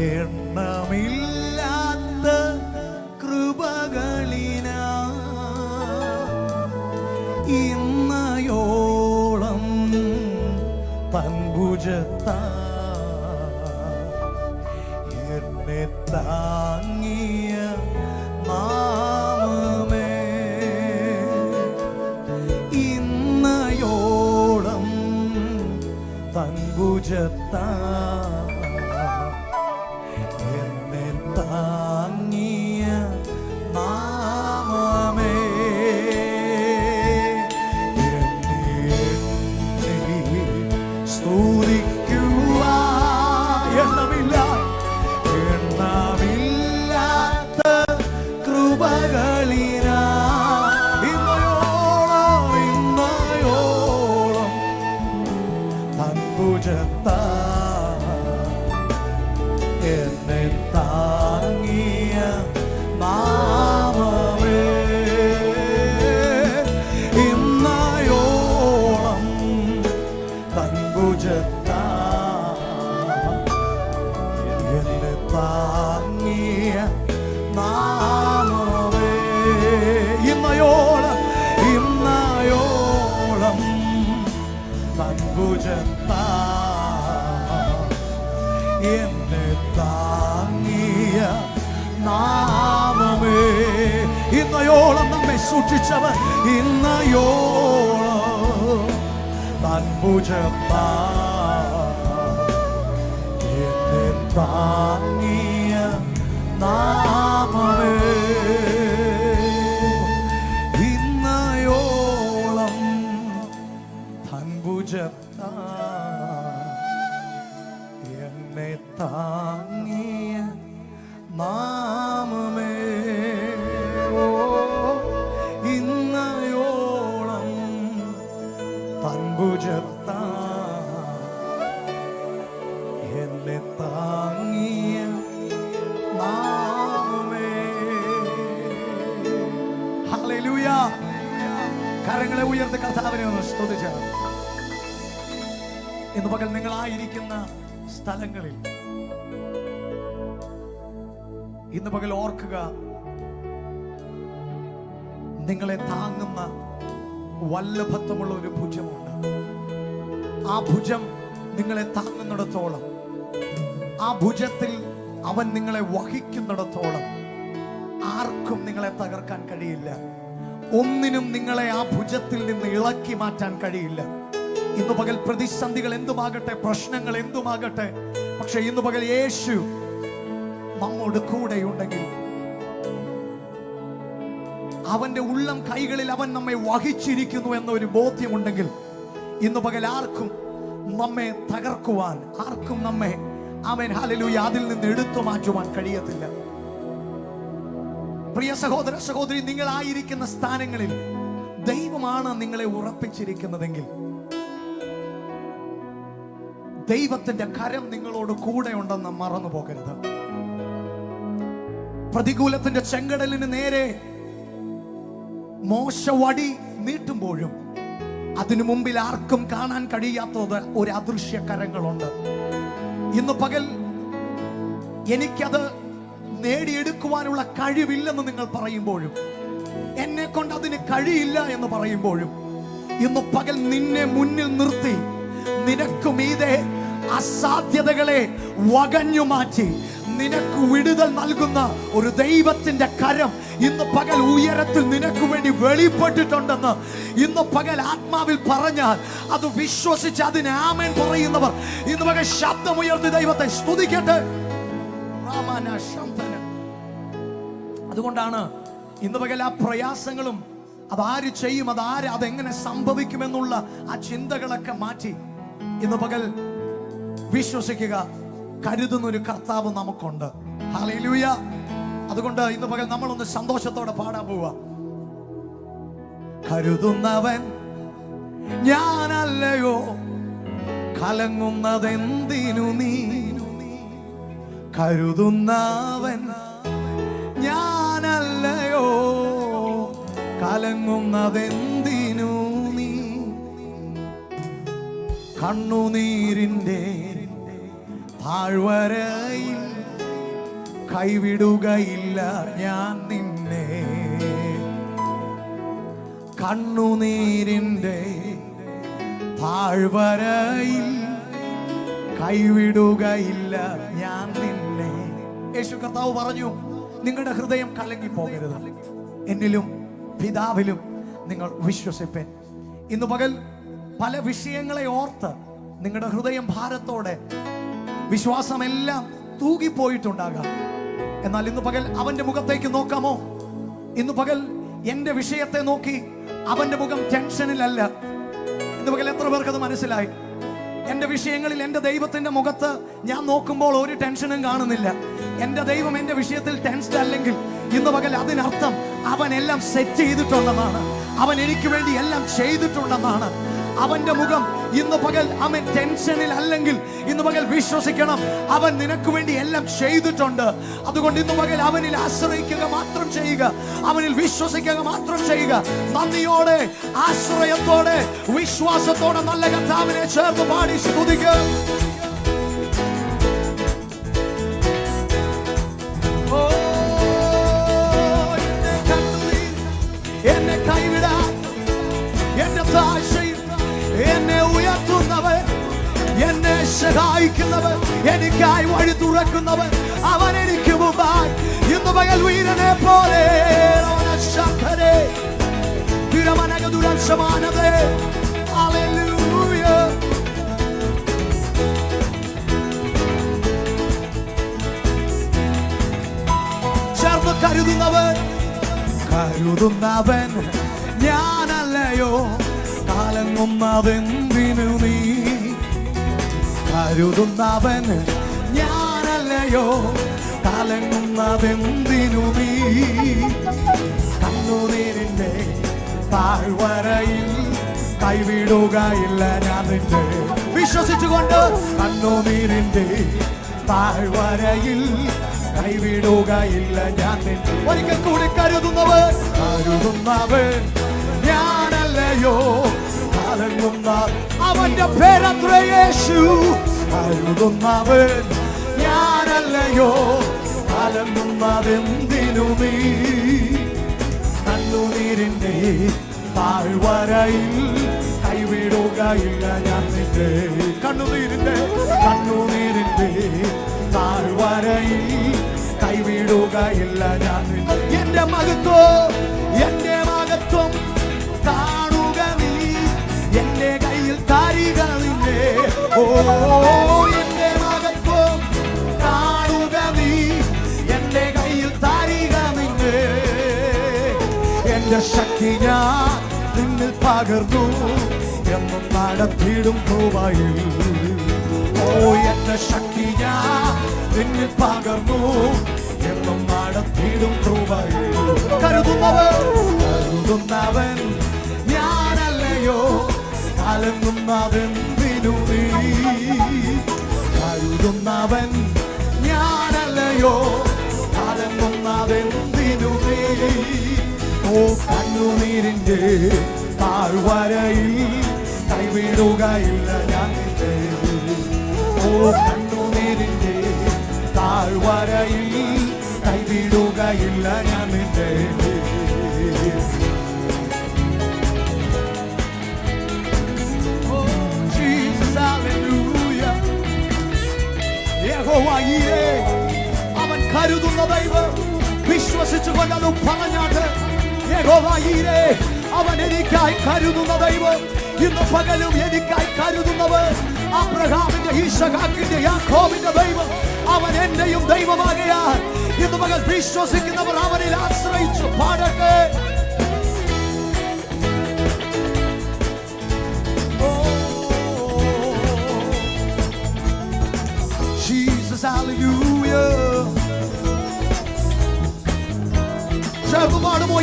എണ്ണമില്ലാത്ത കൃപകളിനാ ഇന്നയോളം തൻഭുജത്താ എന്നെ താങ്ങിയ നാമമേ, ഇന്നയോളം തൻഭുജത്താ എന്നെ താങ്ങിയ നാമമേ, എണ്ണമില്ലാത്ത കൃപകളിനാ ഇന്നയോളം തൻഭുജത്താ എന്നെ താങ്ങിയ നാമമേ, ഇന്നയോളം തൻഭുജത്താ എന്നെ താങ്ങിയ നാമമേ, ഇന്നയോളം തൻഭുജത്താ എന്നെ താങ്ങിയ നാമമേ, ഇന്നയോളം നമ്മെ സൂക്ഷിച്ചവൻ, ഇന്നയോളം തൻഭുജത്താ എന്നെ താങ്ങിയ നാമമേ, ഇന്നയോളം തൻഭുജത്താ എന്നെ താങ്ങിയ നാമമേ, ഇന്നയോളം തൻഭുജത്താ എന്നെ താങ്ങിയ നാമമേ. ഹല്ലേലൂയ. കരങ്ങളെ ഉയർത്തി കർത്താവിനെ ഒന്ന് സ്തുതിച്ചാൽ. ഇന്ന് പകൽ നിങ്ങളായിരിക്കുന്ന സ്ഥലങ്ങളിൽ ഇന്ന് പകൽ ഓർക്കുക, നിങ്ങളെ താങ്ങുന്ന വല്ലഭത്വമുള്ള ഒരു ഭുജമുണ്ട്. ആ ഭുജം നിങ്ങളെ താങ്ങുന്നിടത്തോളം, ആ ഭുജത്തിൽ അവൻ നിങ്ങളെ വഹിക്കുന്നിടത്തോളം ആർക്കും നിങ്ങളെ തകർക്കാൻ കഴിയില്ല. ഒന്നിനും നിങ്ങളെ ആ ഭുജത്തിൽ നിന്ന് ഇളക്കി മാറ്റാൻ കഴിയില്ല. ഇന്ന് പകൽ പ്രതിസന്ധികൾ എന്തുമാകട്ടെ, പ്രശ്നങ്ങൾ എന്തുമാകട്ടെ, പക്ഷെ ഇന്ന് പകൽ യേശു നമ്മോട് കൂടെയുണ്ടെങ്കിൽ, അവന്റെ ഉള്ളം കൈകളിൽ അവൻ നമ്മെ വഹിച്ചിരിക്കുന്നു എന്നൊരു ബോധ്യമുണ്ടെങ്കിൽ, ഇന്ന് പകൽ ആർക്കും നമ്മെ തകർക്കുവാൻ, ആർക്കും നമ്മെ അവൻ ഹല്ലേലൂയ അതിൽ നിന്ന് എടുത്തു മാറ്റുവാൻ കഴിയത്തില്ല. പ്രിയ സഹോദര സഹോദരി, നിങ്ങളായിരിക്കുന്ന സ്ഥാനങ്ങളിൽ ദൈവമാണ് നിങ്ങളെ ഉറപ്പിച്ചിരിക്കുന്നതെങ്കിൽ, ദൈവത്തിന്റെ കരം നിങ്ങളോട് കൂടെ ഉണ്ടെന്ന് മറന്നു പോകരുത്. പ്രതികൂലത്തിന്റെ ചെങ്കടലിന് നേരെ മോശ വടി നീട്ടുമ്പോഴും അതിനു മുമ്പിൽ ആർക്കും കാണാൻ കഴിയാത്തത് ഒരു അദൃശ്യ കരങ്ങളുണ്ട്. ഇന്ന് പകൽ എനിക്കത് നേടിയെടുക്കുവാനുള്ള കഴിവില്ലെന്ന് നിങ്ങൾ പറയുമ്പോഴും, എന്നെ കൊണ്ട് അതിന് കഴിയില്ല എന്ന് പറയുമ്പോഴും, ഇന്ന് പകൽ നിന്നെ മുന്നിൽ നിർത്തി നിനക്ക് മീതെ അസാധ്യതകളെ വകഞ്ഞു മാറ്റി നിനക്ക് വിടുതൽ നൽകുന്ന ഒരു ദൈവത്തിന്റെ കരം ഇന്ന് പകൽ ഉയരത്തിൽ നിനക്ക് വേണ്ടി വെളിപ്പെട്ടിട്ടുണ്ടെന്ന് ഇന്ന് പകൽ ആത്മാവിൽ പറഞ്ഞാൽ, അത് വിശ്വസിച്ച് അതിന് ആമേൻ പറയുന്നവർ ഇന്ന് പകൽ ശബ്ദമുയർത്തി ദൈവത്തെ സ്തുതിക്കട്ടെ. അതുകൊണ്ടാണ് ഇന്ന് പകൽ ആ പ്രയാസങ്ങളും അതാര് ചെയ്യും, അതെങ്ങനെ സംഭവിക്കുമെന്നുള്ള ആ ചിന്തകളൊക്കെ മാറ്റി ഇന്ന് പകൽ വിശ്വസിക്കുക, കരുതുന്ന ഒരു കർത്താവ് നമുക്കുണ്ട്. ഹല്ലേലൂയ. അതുകൊണ്ട് ഇന്ന് പകൽ നമ്മളൊന്ന് സന്തോഷത്തോടെ പാടാൻ പോവാ. കരുതുന്നവൻ ഞാനല്ലയോ, കലങ്ങുന്നതെന്തിനു നീ, കരുതുന്നവൻ ഞാനല്ലയോ, കലങ്ങുന്നതെന്തിനു നീ, കണ്ണുനീരിൻ്റെ താഴ്വരയിൽ കൈവിടുകയില്ല ഞാൻ നിന്നെ. കണ്ണുനീരിൻ്റെ താഴ്വരയിൽ കൈവിടുകയില്ല ഞാൻ നിന്നെ. യേശു കർത്താവ് പറഞ്ഞു, നിങ്ങളുടെ ഹൃദയം കലങ്ങി പോകരുത്, എന്നിലും പിതാവിലും നിങ്ങൾ വിശ്വസിപ്പൻ. ഇന്ന് പകൽ പല വിഷയങ്ങളെ ഓർത്ത് നിങ്ങളുടെ ഹൃദയം ഭാരത്തോടെ വിശ്വാസമെല്ലാം തൂകിപ്പോയിട്ടുണ്ടാകാം. എന്നാൽ ഇന്ന് പകൽ അവന്റെ മുഖത്തേക്ക് നോക്കാമോ? ഇന്ന് പകൽ എന്റെ വിഷയത്തെ നോക്കി അവന്റെ മുഖം ടെൻഷനിലല്ല. ഇന്ന് പകൽ എത്ര പേർക്ക് അത് മനസ്സിലായി? എന്റെ വിഷയങ്ങളിൽ എന്റെ ദൈവത്തിന്റെ മുഖത്ത് ഞാൻ നോക്കുമ്പോൾ ഒരു ടെൻഷനും കാണുന്നില്ല. എന്റെ ദൈവം എന്റെ വിഷയത്തിൽ ടെൻസ്ഡ് അല്ലെങ്കിൽ ഇന്ന് പകൽ അതിനർത്ഥം അവൻ എല്ലാം സെറ്റ് ചെയ്തിട്ടുണ്ടെന്നാണ്. അവൻ എനിക്ക് വേണ്ടി എല്ലാം ചെയ്തിട്ടുണ്ടെന്നാണ്. അവന്റെ മുഖം ഇന്ന് പകൽ അവൻ ടെൻഷനിൽ അല്ലെങ്കിൽ ഇന്ന് പകൽ വിശ്വസിക്കണം, അവൻ നിനക്ക് വേണ്ടി എല്ലാം ചെയ്തിട്ടുണ്ട്. അതുകൊണ്ട് ഇന്ന് പകൽ അവനിൽ ആശ്രയിക്കുക മാത്രം ചെയ്യുക, അവനിൽ വിശ്വസിക്കുക മാത്രം ചെയ്യുക. നന്ദിയോടെ, ആശ്രയത്തോടെ, വിശ്വാസത്തോടെ നല്ല കർത്താവിനെ ചേർന്ന് പാടി സ്തുതിക്കുക. എന്നെ കൈവിടാൻ, എന്റെ താഴ്ചയിൽ എന്നെ ഉയർത്തുന്നവൻ, എന്നെ സഹായിക്കുന്നവൻ, എനിക്കായി വഴി തുറക്കുന്നവൻ, അവൻ എനിക്ക് മുമ്പായി ഇന്ന് പകൽ വീരനെ പോലെ ചേർന്ന് കരുതുന്നവൻ ഞാനല്ലയോ, കലങ്ങുന്നതെന്തിനു നീ? കരുതുന്നവൻ ഞാനല്ലയോ, കലങ്ങുന്നതെന്തിനു നീ? കണ്ണുനീരിൻ്റെ താഴ്വരയിൽ കൈവിടുകയില്ല ഞാൻ നിന്നെ. വിശ്വസിച്ചുകൊണ്ട് കണ്ണുനീരിൻ്റെ താഴ്വരയിൽ കൈവിടുകയില്ല ഞാൻ നിന്നെ. ഒരിക്കൽ കൂടി കരുതുന്നവൻ ഞാനല്ലയോ, കലങ്ങുന്ന അവന്റെ പേരത്ര യേശു. കരുതുന്നവൻ ഞാനല്ലയോ, കലങ്ങുന്നതെന്തിനു നീ? കണ്ണുനീരിൻ്റെ താഴ്വരയിൽ കൈവിടുകയില്ല ഞാൻ നിന്നെ. കണ്ണുനീരിൻ്റെ താഴ്വരയിൽ കൈവിടുകയില്ല ഞാൻ നിന്നെ. എന്റെ മഹത്വം കാണുക നീ, എന്റെ കയ്യിൽ താരിക നിന്നെ. ഓ എന്റെ മഹത്വം കാണുക നീ, എന്റെ കയ്യിൽ താരിക നിന്നെ. എന്റെ ശക്തി ഞാൻ നിന്നിൽ പകർന്നു, എന്നും നടത്തിയിടും കൃപയിൽ. ഓ എന്റെ ശക്തി ഞാൻ നിന്നിൽ പകർന്നു, എന്നും നടത്തിയിടും കൃപയിൽ. കരുതുന്നവൻ ഞാനല്ലയോ, കലങ്ങുന്നതെന്തിനു നീ? കരുതുന്നവൻ ഞാനല്ലയോ, കലങ്ങുന്നതെന്തിനു നീ? ഓ കണ്ണുനീരിൻ്റെ താഴ്വരയിൽ കൈവിടുകയില്ല ഞാൻ നിന്നെ. ഓ കണ്ണുനീരിൻ്റെ താഴ്വരയിൽ കൈവിടുകയില്ല ഞാൻ നിന്നെ. അവൻ കരുതുന്ന ദൈവം, വിശ്വസിച്ചുകൊണ്ട് അത് പറഞ്ഞാട്ട് യഹോവയീരേ, അവൻ എനിക്കായി കരുതുന്ന ദൈവം, ഇന്ന് പകലും എനിക്കായി കരുതുന്നവൻ, അബ്രഹാമിന്റെ, ഈശാക്കിന്റെ, യാക്കോബിന്റെ ദൈവം, അവൻ എന്റെയും ദൈവമാകയാൽ ഇന്ന് പകൽ വിശ്വസിക്കുന്നവർ അവനിൽ ആശ്രയിച്ചു പാടട്ടെ. പാടുമോ?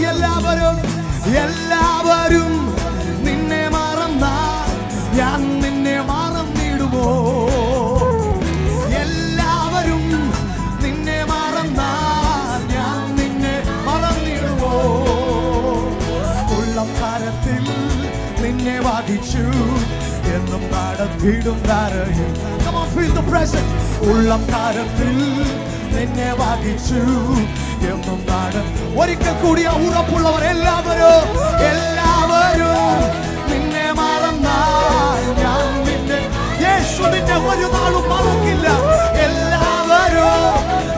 എല്ലാവരും നിന്നെ മറന്നാൽ ഞാൻ നിന്നെ മറന്നിടുമോ? എല്ലാവരും നിന്നെ മറന്നാൽ ഞാൻ നിന്നെ മറന്നിടുമോ? ഉള്ളം കരത്തിൽ നിന്നെ വാദിച്ചു എന്നും നടത്തിയിടും ധാരയിൽ. Come on, feel the presence. ഉള്ളം കാലത്തിൽ നിന്നെ വഹിച്ചു എന്നും നാടൻ. ഒരിക്കൽ കൂടി ആ ഉറപ്പുള്ളവർ എല്ലാവരും നിന്നെ മറന്നാൽ ഞാൻ നിന്നെ, യേശു നിന്നെ ഒരു നാളും മറക്കില്ല. എല്ലാവരും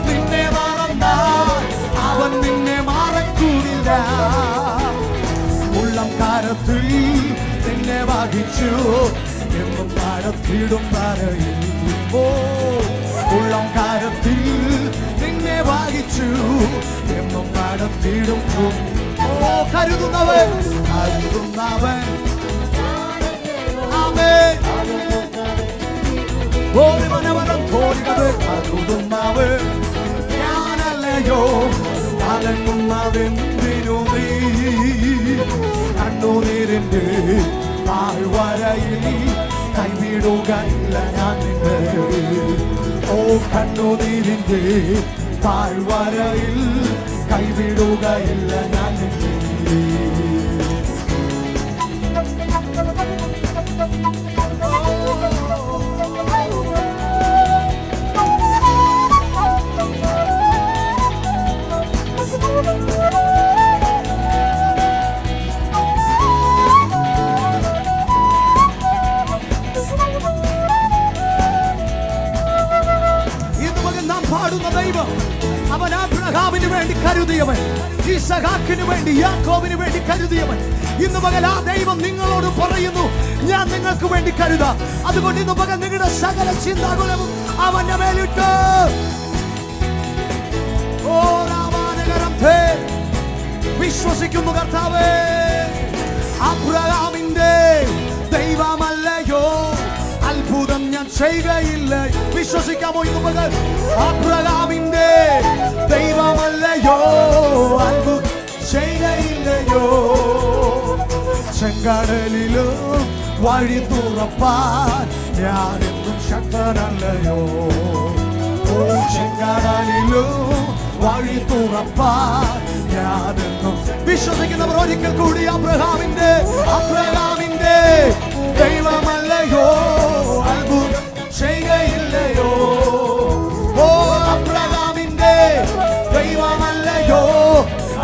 നിന്നെ മറന്നാൽ അവൻ നിന്നെ മറക്കൂടില്ല. ഉള്ളം കാലത്തിൽ നിന്നെ വഹിച്ചു എന്നും നടത്തിടും വരയിൽ. ഓ ഉള്ളം കാലത്തിൽ നിന്നെ വഹിച്ചു എന്നും നടത്തിടും. ഓ കരുതുന്നവൻ ആമേൻ. ഓടി മനവരം തോടികത് കരുതുന്നവൻ ഞാനല്ലയോ. കലങ്ങുന്നതെന്തിനു നീ കണ്ണുനീരിന്റെ താഴ്വരയിൽ കൈവിടുകയില്ല ഞാൻ നിന്നെ. ഓ കണ്ണുനീരിന്റെ താഴ്വരയിൽ കൈവിടുകയില്ല ഞാൻ നിന്നെ. ദൈവം അവൻ അബ്രഹാമിന് വേണ്ടി കരുതിയവൻ, ഇസഹാക്കിന് വേണ്ടി യാക്കോബിന് വേണ്ടി കരുതിയവൻ. ഇന്ന് പകൽ ആ ദൈവം നിങ്ങളോട് പറയുന്നു, ഞാൻ നിങ്ങൾക്ക് വേണ്ടി കരുതാം. അതുകൊണ്ട് ഇന്ന് പകൽ നിങ്ങളുടെ സകല ചിന്താകുലവും അവന്റെ മേലിട്ട്. ഓ രാമാനഗരം വിശ്വസിക്കുന്നു കർത്താവേ. അബ്രഹാമിന്റെ ദൈവമല്ലയോ അത്ഭുതം ഞാൻ ചെയ്യുകയില്ല. വിശ്വസിക്കാമോ ഇന്ന് പകൽ? അബ്രഹാമിന്റെ ദൈവമല്ലയോ അത്ഭുതം ചെയ്യുകയില്ലയോ. ചെങ്കടലിലോ വഴി തുറപ്പാൻ ഞാനെന്നും ശക്തനല്ലയോ. ഓ ചെങ്കടലിലോ വഴി തുറപ്പാൻ ഞാനെന്നും. വിശ്വസിക്കുന്നവർ ഒരിക്കൽ കൂടി അബ്രഹാമിന്റെ ദൈവമല്ലയോ അത്ഭുതം ചെയ്യുകയില്ലയോ. ഓ അബ്രഹാമിന്റെ ദൈവമല്ലയോ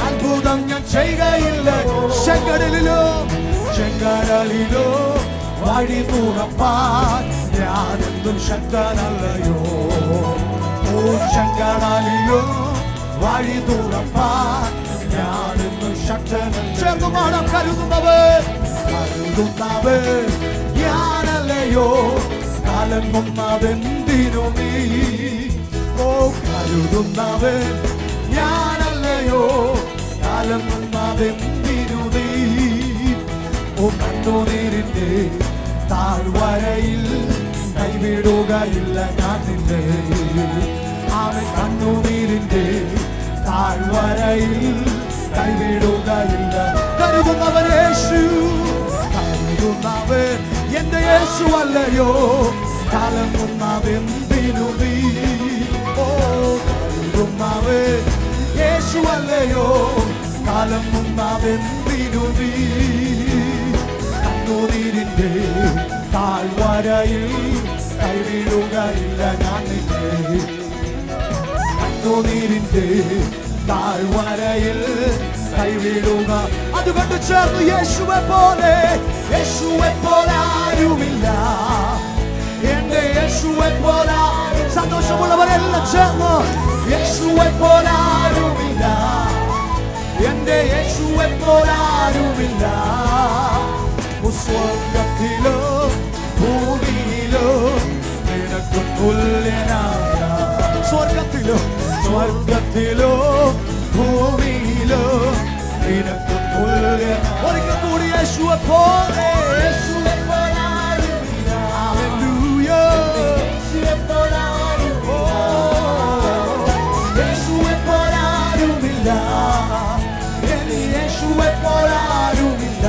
അത്ഭുതം ഞാൻ ചെയ്യുകയില്ല. ചെങ്കടലിലോ വഴി തുറപ്പാൻ ഞാനെന്തും ശക്തനല്ലയോ. ഓ ചെങ്കടലിലോ വഴി തുറപ്പാൻ ഞാനെന്തും ശക്തനല്ല. ചേർന്നുമാണം കരുതുന്നവൻ ഞാനല്ലയോ. കലങ്ങുന്നതെന്തിനു നീ. ഓ കരുതുന്നവൻ ഞാനല്ലയോ. കലങ്ങുന്നതെന്തിനു നീ. ഓ കണ്ണുനീരിന്റെ താഴ്വരയിൽ കൈവിടുകയില്ല ഞാൻ നിന്നെ. അവൻ കണ്ണുനീരിന്റെ താഴ്വരയിൽ കൈവിടുകയില്ല. കരുതുന്നവൻ യേശു, കരുതുന്നവൻ എന്റെ യേശു അല്ലയോ. കലങ്ങുന്നതെന്തിനു നീ. ഓ കരുതുന്നവൻ യേശു അല്ലയോ. കലങ്ങുന്നതെന്തിനു നീ. കണ്ണുനീരിന്റെ താഴ്വരയിൽ കൈവിടുകയില്ല ഞാൻ നിന്നെ. കണ്ണുനീരിന്റെ താഴ്വരയിൽ കൈവിടുക. അതുകൊണ്ട് ചേർന്ന് യേശുവെ പോലെ ആരുമില്ല. എന്റെ യേശുവെ പോലെ സന്തോഷമുള്ളവരെല്ലാം ചേർന്ന് യേശുവെ പോലെ ആരുമില്ല. എന്റെ യേശുവെ പോലെ ആരുമില്ല. സ്വർഗത്തിലോ ഭൂമിയിലോ നിനക്ക് തുല്യനായ. സ്വർഗത്തിലോ ഭൂമിയിലോ നിനക്ക് തുല്യൻ. ഒരിക്കൽ കൂടി യേശുവെ പോലെ ആരുമില്ല. ഹല്ലേലൂയ. യേശുവെ പോലെ ആരുമില്ല. യേശുവെ പോലെ ആരുമില്ല.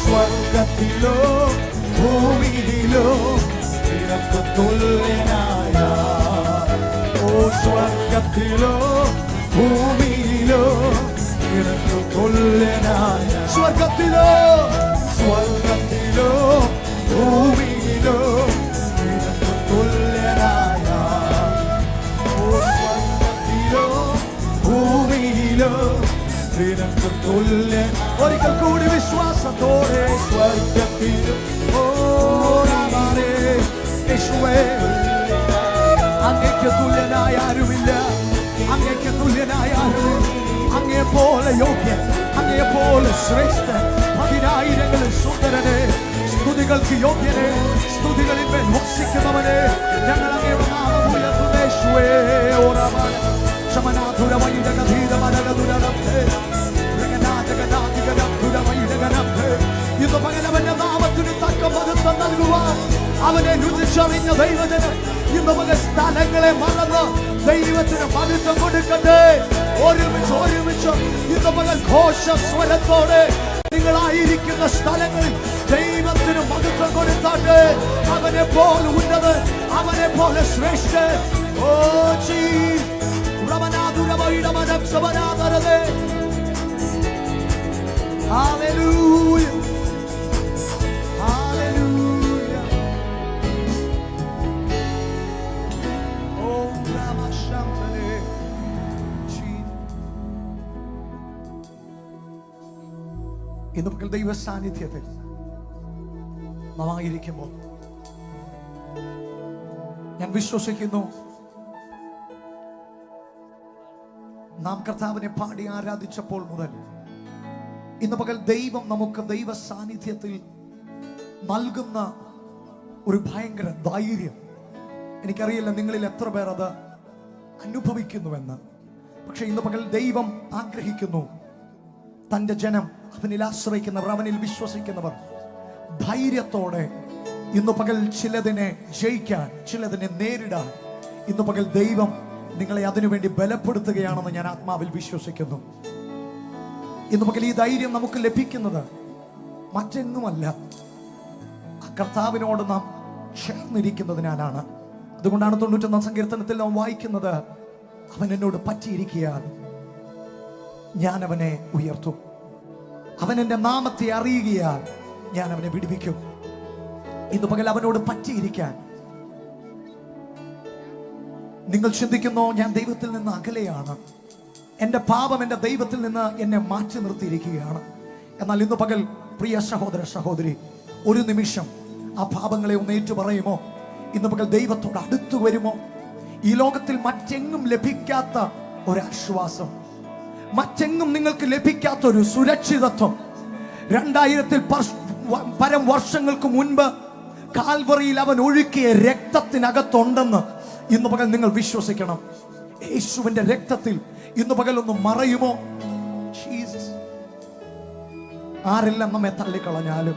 സ്വർഗത്തിലോ ഭൂമിയിലോ നിനക്ക് തുല്യനായ. സ്വർഗത്തിലോ ഭൂമിയിലോ നിനക്ക് തുല്യനായ. സ്വർഗത്തിലോ ഭൂമിയിലോ നിനക്ക് തുല്യ. നിനക്ക് തുല്യൻ. ഒരിക്കൽ കൂടി വിശ്വാസത്തോടെ സ്വർഗ്ഗത്തിലും ഓടാമേ. യേശുവേ, അങ്ങേക്ക് തുല്യനായ ആരുമില്ല, അങ്ങേക്ക് തുല്യനായ ആരുമില്ല. അങ്ങേ പോലെ യോഗ്യൻ, അങ്ങേ പോലെ ശ്രേഷ്ഠൻ, പതിനായിരങ്ങളിൽ സുന്ദരനെ, സ്തുതികൾക്ക് യോഗ്യനെ, സ്തുതികളിൽ മേൽ വസിക്കുന്നവനെ, ഞങ്ങൾ അങ്ങയുടെ നാമം ഉയർത്തുന്നു യേശുവേ. ഓരാമാന ഇന്ന് പകലവന്റെ നാമത്തിന് തക്ക മഹത്വം നൽകുവാൻ അവനെ രുചിച്ചറിഞ്ഞ ദൈവത്തിന് ഇന്ന് പകൽ സ്ഥലങ്ങളെ മറന്ന് ദൈവത്തിന് മഹത്വം കൊടുക്കട്ടെ. ഒരുമിച്ച് ഇന്ന് പകൽ ഘോഷസ്വരത്തോടെ നിങ്ങളായിരിക്കുന്ന സ്ഥലങ്ങളിൽ ദൈവത്തിന് മഹത്വം കൊടുത്താട്ടെ. അവനെ പോലെ ഉന്നതൻ, അവനെ പോലെ ശ്രേഷ്ഠൻ. Oh Jesus, Hallelujah. Hallelujah. Oh, Ramashantale. ഇന്ന് പകൽ ദൈവ സാന്നിധ്യത്തിൽ നാം ആയിരിക്കുമ്പോൾ ഞാൻ വിശ്വസിക്കുന്നു നാം കർത്താവിനെ പാടി ആരാധിച്ചപ്പോൾ മുതൽ ഇന്ന് പകൽ ദൈവം നമുക്ക് ദൈവ സാന്നിധ്യത്തിൽ നൽകുന്ന ഒരു ഭയങ്കര ധൈര്യം. എനിക്കറിയില്ല നിങ്ങളിൽ എത്ര പേർ അത് അനുഭവിക്കുന്നുവെന്ന്. പക്ഷെ ഇന്ന് പകൽ ദൈവം ആഗ്രഹിക്കുന്നു തൻ്റെ ജനം, അവനിൽ ആശ്രയിക്കുന്നവർ, അവനിൽ വിശ്വസിക്കുന്നവർ ധൈര്യത്തോടെ ഇന്ന് പകൽ ചിലതിനെ ജയിക്കാൻ, ചിലതിനെ നേരിടാൻ ഇന്ന് പകൽ ദൈവം നിങ്ങളെ അതിനുവേണ്ടി ബലപ്പെടുത്തുകയാണെന്ന് ഞാൻ ആത്മാവിൽ വിശ്വസിക്കുന്നു. ഇന്ന് പകൽ ഈ ധൈര്യം നമുക്ക് ലഭിക്കുന്നത് മറ്റെങ്ങുമല്ല, ആ കർത്താവിനോട് നാം ചേർന്നിരിക്കുന്നതിനാലാണ്. അതുകൊണ്ടാണ് 91 സങ്കീർത്തനത്തിൽ നാം വായിക്കുന്നത്, അവൻ എന്നോട് പറ്റിയിരിക്കാൻ ഞാൻ അവനെ ഉയർത്തും, അവൻ എൻ്റെ നാമത്തെ അറിയുകയാൽ ഞാൻ അവനെ വിടുവിക്കും. ഇന്ന് പകൽ അവനോട് പറ്റിയിരിക്കാൻ നിങ്ങൾ ചിന്തിക്കുന്നോ ഞാൻ ദൈവത്തിൽ നിന്ന് അകലെയാണ്, എൻ്റെ പാപം എൻ്റെ ദൈവത്തിൽ നിന്ന് എന്നെ മാറ്റി നിർത്തിയിരിക്കുകയാണ്. എന്നാൽ ഇന്ന് പകൽ പ്രിയ സഹോദര സഹോദരി, ഒരു നിമിഷം ആ പാപങ്ങളെ ഒന്ന് ഏറ്റു പറയുമോ? ഇന്ന് പകൽ ദൈവത്തോട് അടുത്തു വരുമോ? ഈ ലോകത്തിൽ മറ്റെങ്ങും ലഭിക്കാത്ത ഒരാശ്വാസം, മറ്റെങ്ങും നിങ്ങൾക്ക് ലഭിക്കാത്ത ഒരു സുരക്ഷിതത്വം 2000-ൽ പരം വർഷങ്ങൾക്ക് മുൻപ് കാൽവറിയിൽ അവൻ ഒഴുക്കിയ രക്തത്തിനകത്തുണ്ടെന്ന് ഇന്ന് പകൽ നിങ്ങൾ വിശ്വസിക്കണം. യേശുവിന്റെ രക്തത്തിൽ ഇന്ന് പകൽ ഒന്ന് മറയുമോ? ആരെല്ലാം നമ്മെ തള്ളിക്കളഞ്ഞാലും,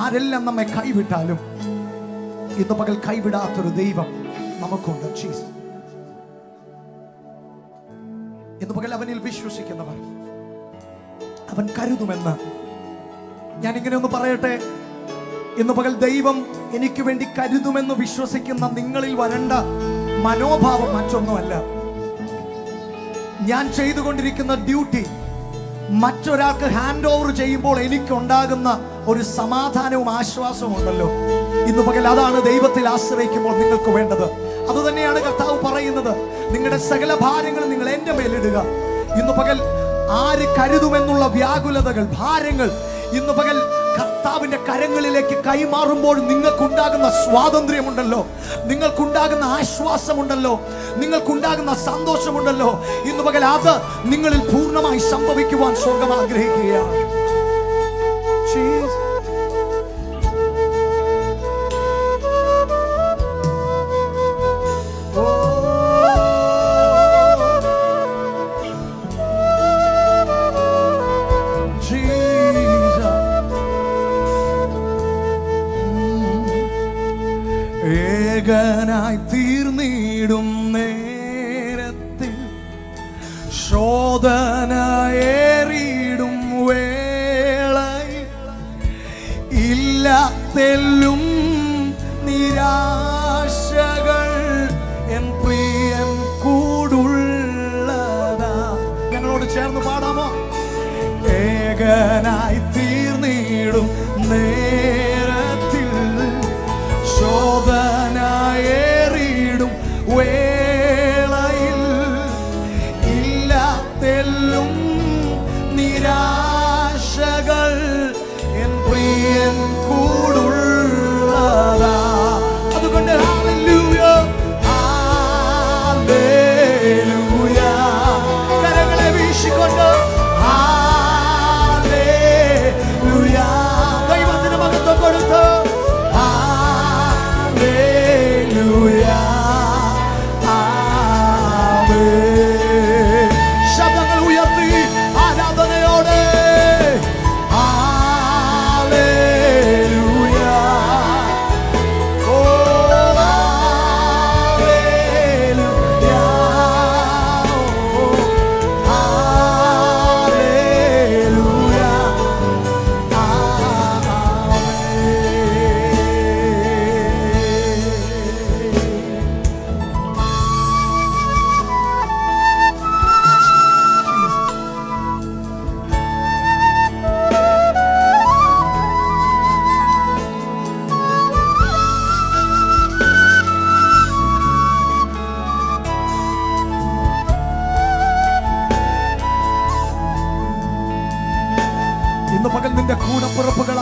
ആരെല്ലാം നമ്മെ കൈവിട്ടാലും ഇന്ന് പകൽ കൈവിടാത്തൊരു ദൈവം നമുക്കുണ്ട്. ജീസസ്. ഇന്ന് പകൽ അവനിൽ വിശ്വസിക്കുന്നവർ അവൻ കരുതുമെന്ന് ഞാൻ ഇങ്ങനെ ഒന്ന് പറയട്ടെ. ഇന്ന് പകൽ ദൈവം എനിക്ക് വേണ്ടി കരുതുമെന്ന് വിശ്വസിക്കുന്ന നിങ്ങളിൽ വരേണ്ട മനോഭാവം മറ്റൊന്നുമല്ല. ഞാൻ ചെയ്തുകൊണ്ടിരിക്കുന്ന ഡ്യൂട്ടി മറ്റൊരാൾക്ക് ഹാൻഡ് ഓവർ ചെയ്യുമ്പോൾ എനിക്കുണ്ടാകുന്ന ഒരു സമാധാനവും ആശ്വാസവും ഉണ്ടല്ലോ. ഇന്ന് പകൽ അതാണ് ദൈവത്തിൽ ആശ്രയിക്കുമ്പോൾ നിങ്ങൾക്ക് വേണ്ടത്. അതുതന്നെയാണ് കർത്താവ് പറയുന്നത്, നിങ്ങളുടെ സകല ഭാരങ്ങളും നിങ്ങൾ എൻ്റെ മേലിടുക. ഇന്ന് പകൽ ആര് കരുതുമെന്നുള്ള വ്യാകുലതകൾ, ഭാരങ്ങൾ ഇന്ന് പകൽ കർത്താവിന്റെ കരങ്ങളിലേക്ക് കൈമാറുമ്പോൾ നിങ്ങൾക്കുണ്ടാകുന്ന സ്വാതന്ത്ര്യമുണ്ടല്ലോ, നിങ്ങൾക്കുണ്ടാകുന്ന ആശ്വാസമുണ്ടല്ലോ, നിങ്ങൾക്കുണ്ടാകുന്ന സന്തോഷമുണ്ടല്ലോ. ഇന്ന് പകൽ അത് നിങ്ങളിൽ പൂർണ്ണമായി സംഭവിക്കുവാൻ സ്വർഗ്ഗം ആഗ്രഹിക്കുകയാണ്. ഏകനായി തീർന്നിടും നേരത്തിൽ, ശോധനയേറിടും വേളയിൽ, ഇല്ലാത്തെല്ലും നിരാശകൾ എൻ പ്രിയൻ കൂടുള്ളതാ. ഞങ്ങളോട് ചേർന്ന് പാടാമോ? ഏകനായി തീർന്നിടും നേരത്തിൽ, ശോധനയേറിടും വേളയിൽ, ഇല്ലാത്തെല്ലാം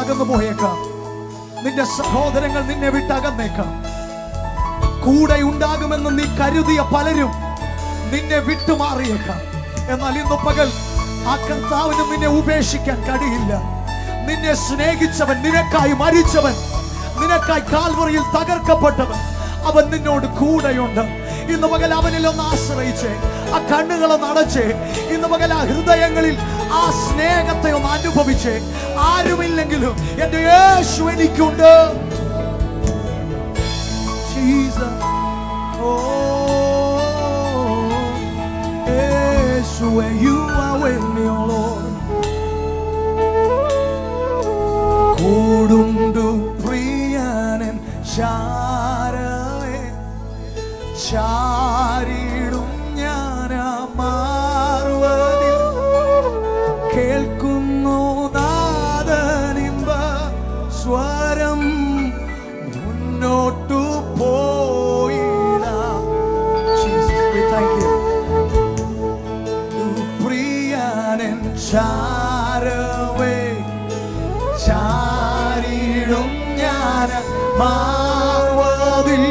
അകന്നു പോയേക്കാം. നിന്റെ സഹോദരങ്ങൾ നിന്നെ വിട്ടകന്നേക്കാം. കൂടെ ഉണ്ടാകുമെന്ന് നീ കരുതിയ പലരും നിന്നെ വിട്ടുമാറിയേക്കാം. എന്നാൽ ഇന്ന് പകൽ ആ കർത്താവിന് നിന്നെ ഉപേക്ഷിക്കാൻ കഴിയില്ല. നിന്നെ സ്നേഹിച്ചവൻ, നിനക്കായി മരിച്ചവൻ, നിനക്കായി കാൽവറിയിൽ തകർക്കപ്പെട്ടവൻ, അവൻ നിന്നോട് കൂടെയുണ്ട്. ഇന്ന് പകൽ അവനിൽ ഒന്ന് ആശ്രയിച്ച് ആ കണ്ണുകളൊന്ന് അടച്ച് ഇന്ന് പകൽ ആ ഹൃദയങ്ങളിൽ ആ സ്നേഹത്തെ ഒന്ന് അനുഭവിച്ച്, ആരുമില്ലെങ്കിലും എന്റെ യേശു എനിക്കുണ്ട്. Jesus, oh Yeshu, you are with me, oh Lord. കൂടുണ്ടു പ്രിയനൻ ശാരവേ, ചാരിടും ഞാൻ മാർവതിൽ, കേൾക്കുന്നു നാദനിമ്പ സ്വരം, മുന്നോട്ടു പോയില്ല. Jesus, we thank you. പ്രിയനൻ ചാരവേ, ചാരിടും ഞാൻ മാർവതിൽ,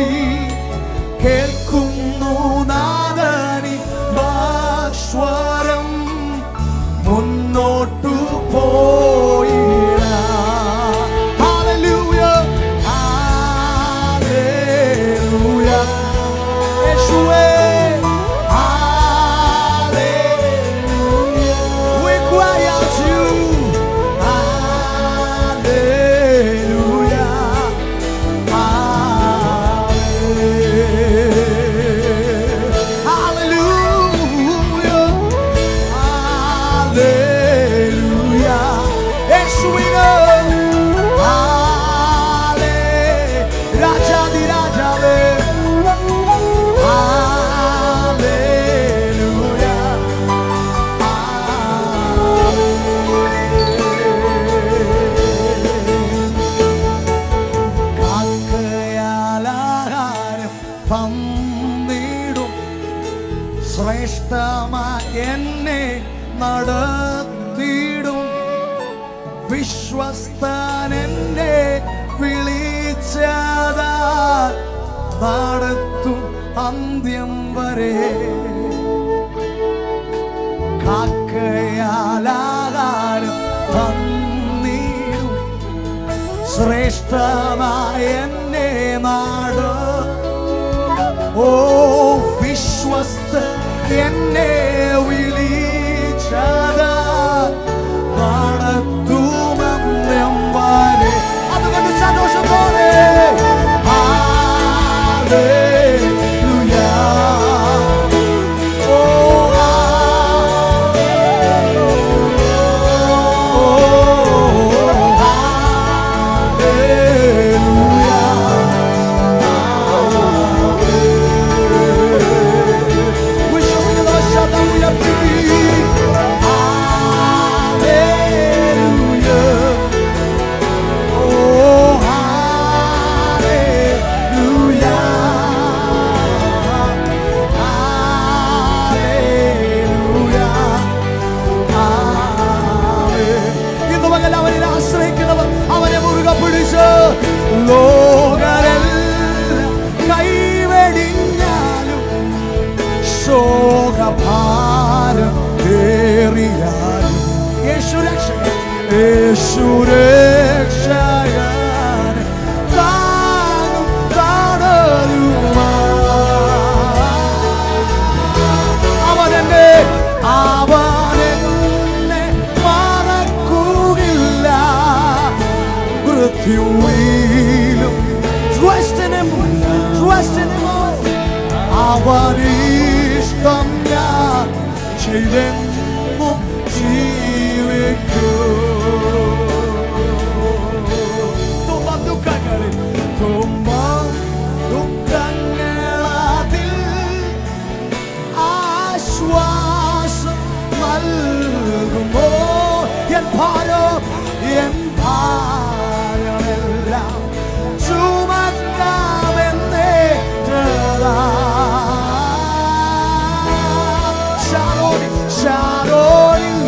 കേൾക്കുന്നു നാദനി സ്വരം, മുന്നോട്ടു പോയില്ല. Hallelujah, hallelujah, യേശുവേ, hallelujah. We cry out to you, hallelujah, hallelujah, hallelujah, hallelujah. Yeshu, we know, hallelujah, രാജാതി രാജാവേ, hallelujah, കാക്കയാലാഹാരം തന്നിടും, ശ്രേഷ്ഠമായി എന്നെ നടത്തിടും, വിശ്വസ്തൻ എന്നെ വിളിച്ചതാ, നടത്തും അന്ത്യം വരെ. കാക്കയാലാഹാരം തന്നിടും, ശ്രേഷ്ഠമായി എന്നെ ഓ വിശ്വസ്ത എന്നെ വിളിച്ചതാ, നടത്തുമന്ത്യം വരെ. അതുകൊണ്ട് സന്തോഷത്തോടെ ലോകരെല്ലാം കൈവെടിഞ്ഞാലും, ശോകഭാരം ഏറിയാലും, യേശു രക്ഷകൻ, യേശു രക്ഷകൻ താങ്ങും തണലുമായി. അവനെന്നെ മറക്കുകയില്ല, മൃത്യുവിലും trust in him, trust in him. അവനിഷ്ടം ഞാൻ ചെയ്തെന്നും ജീവിക്കും. ദുഃഖങ്ങളിൽ ദുഃഖങ്ങളതിൽ ആശ്വാസം നൽകുമോ. എൻ ഭാരം ഭാരമെല്ലാം ചുമക്കാമെന്നേ ശാരോണിൽ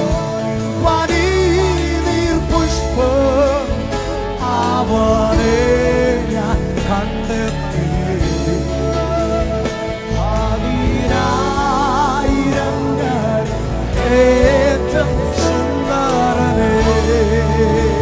പനിനീർ പുഷ്പം അവനെ ഞാൻ കണ്ടെത്തി.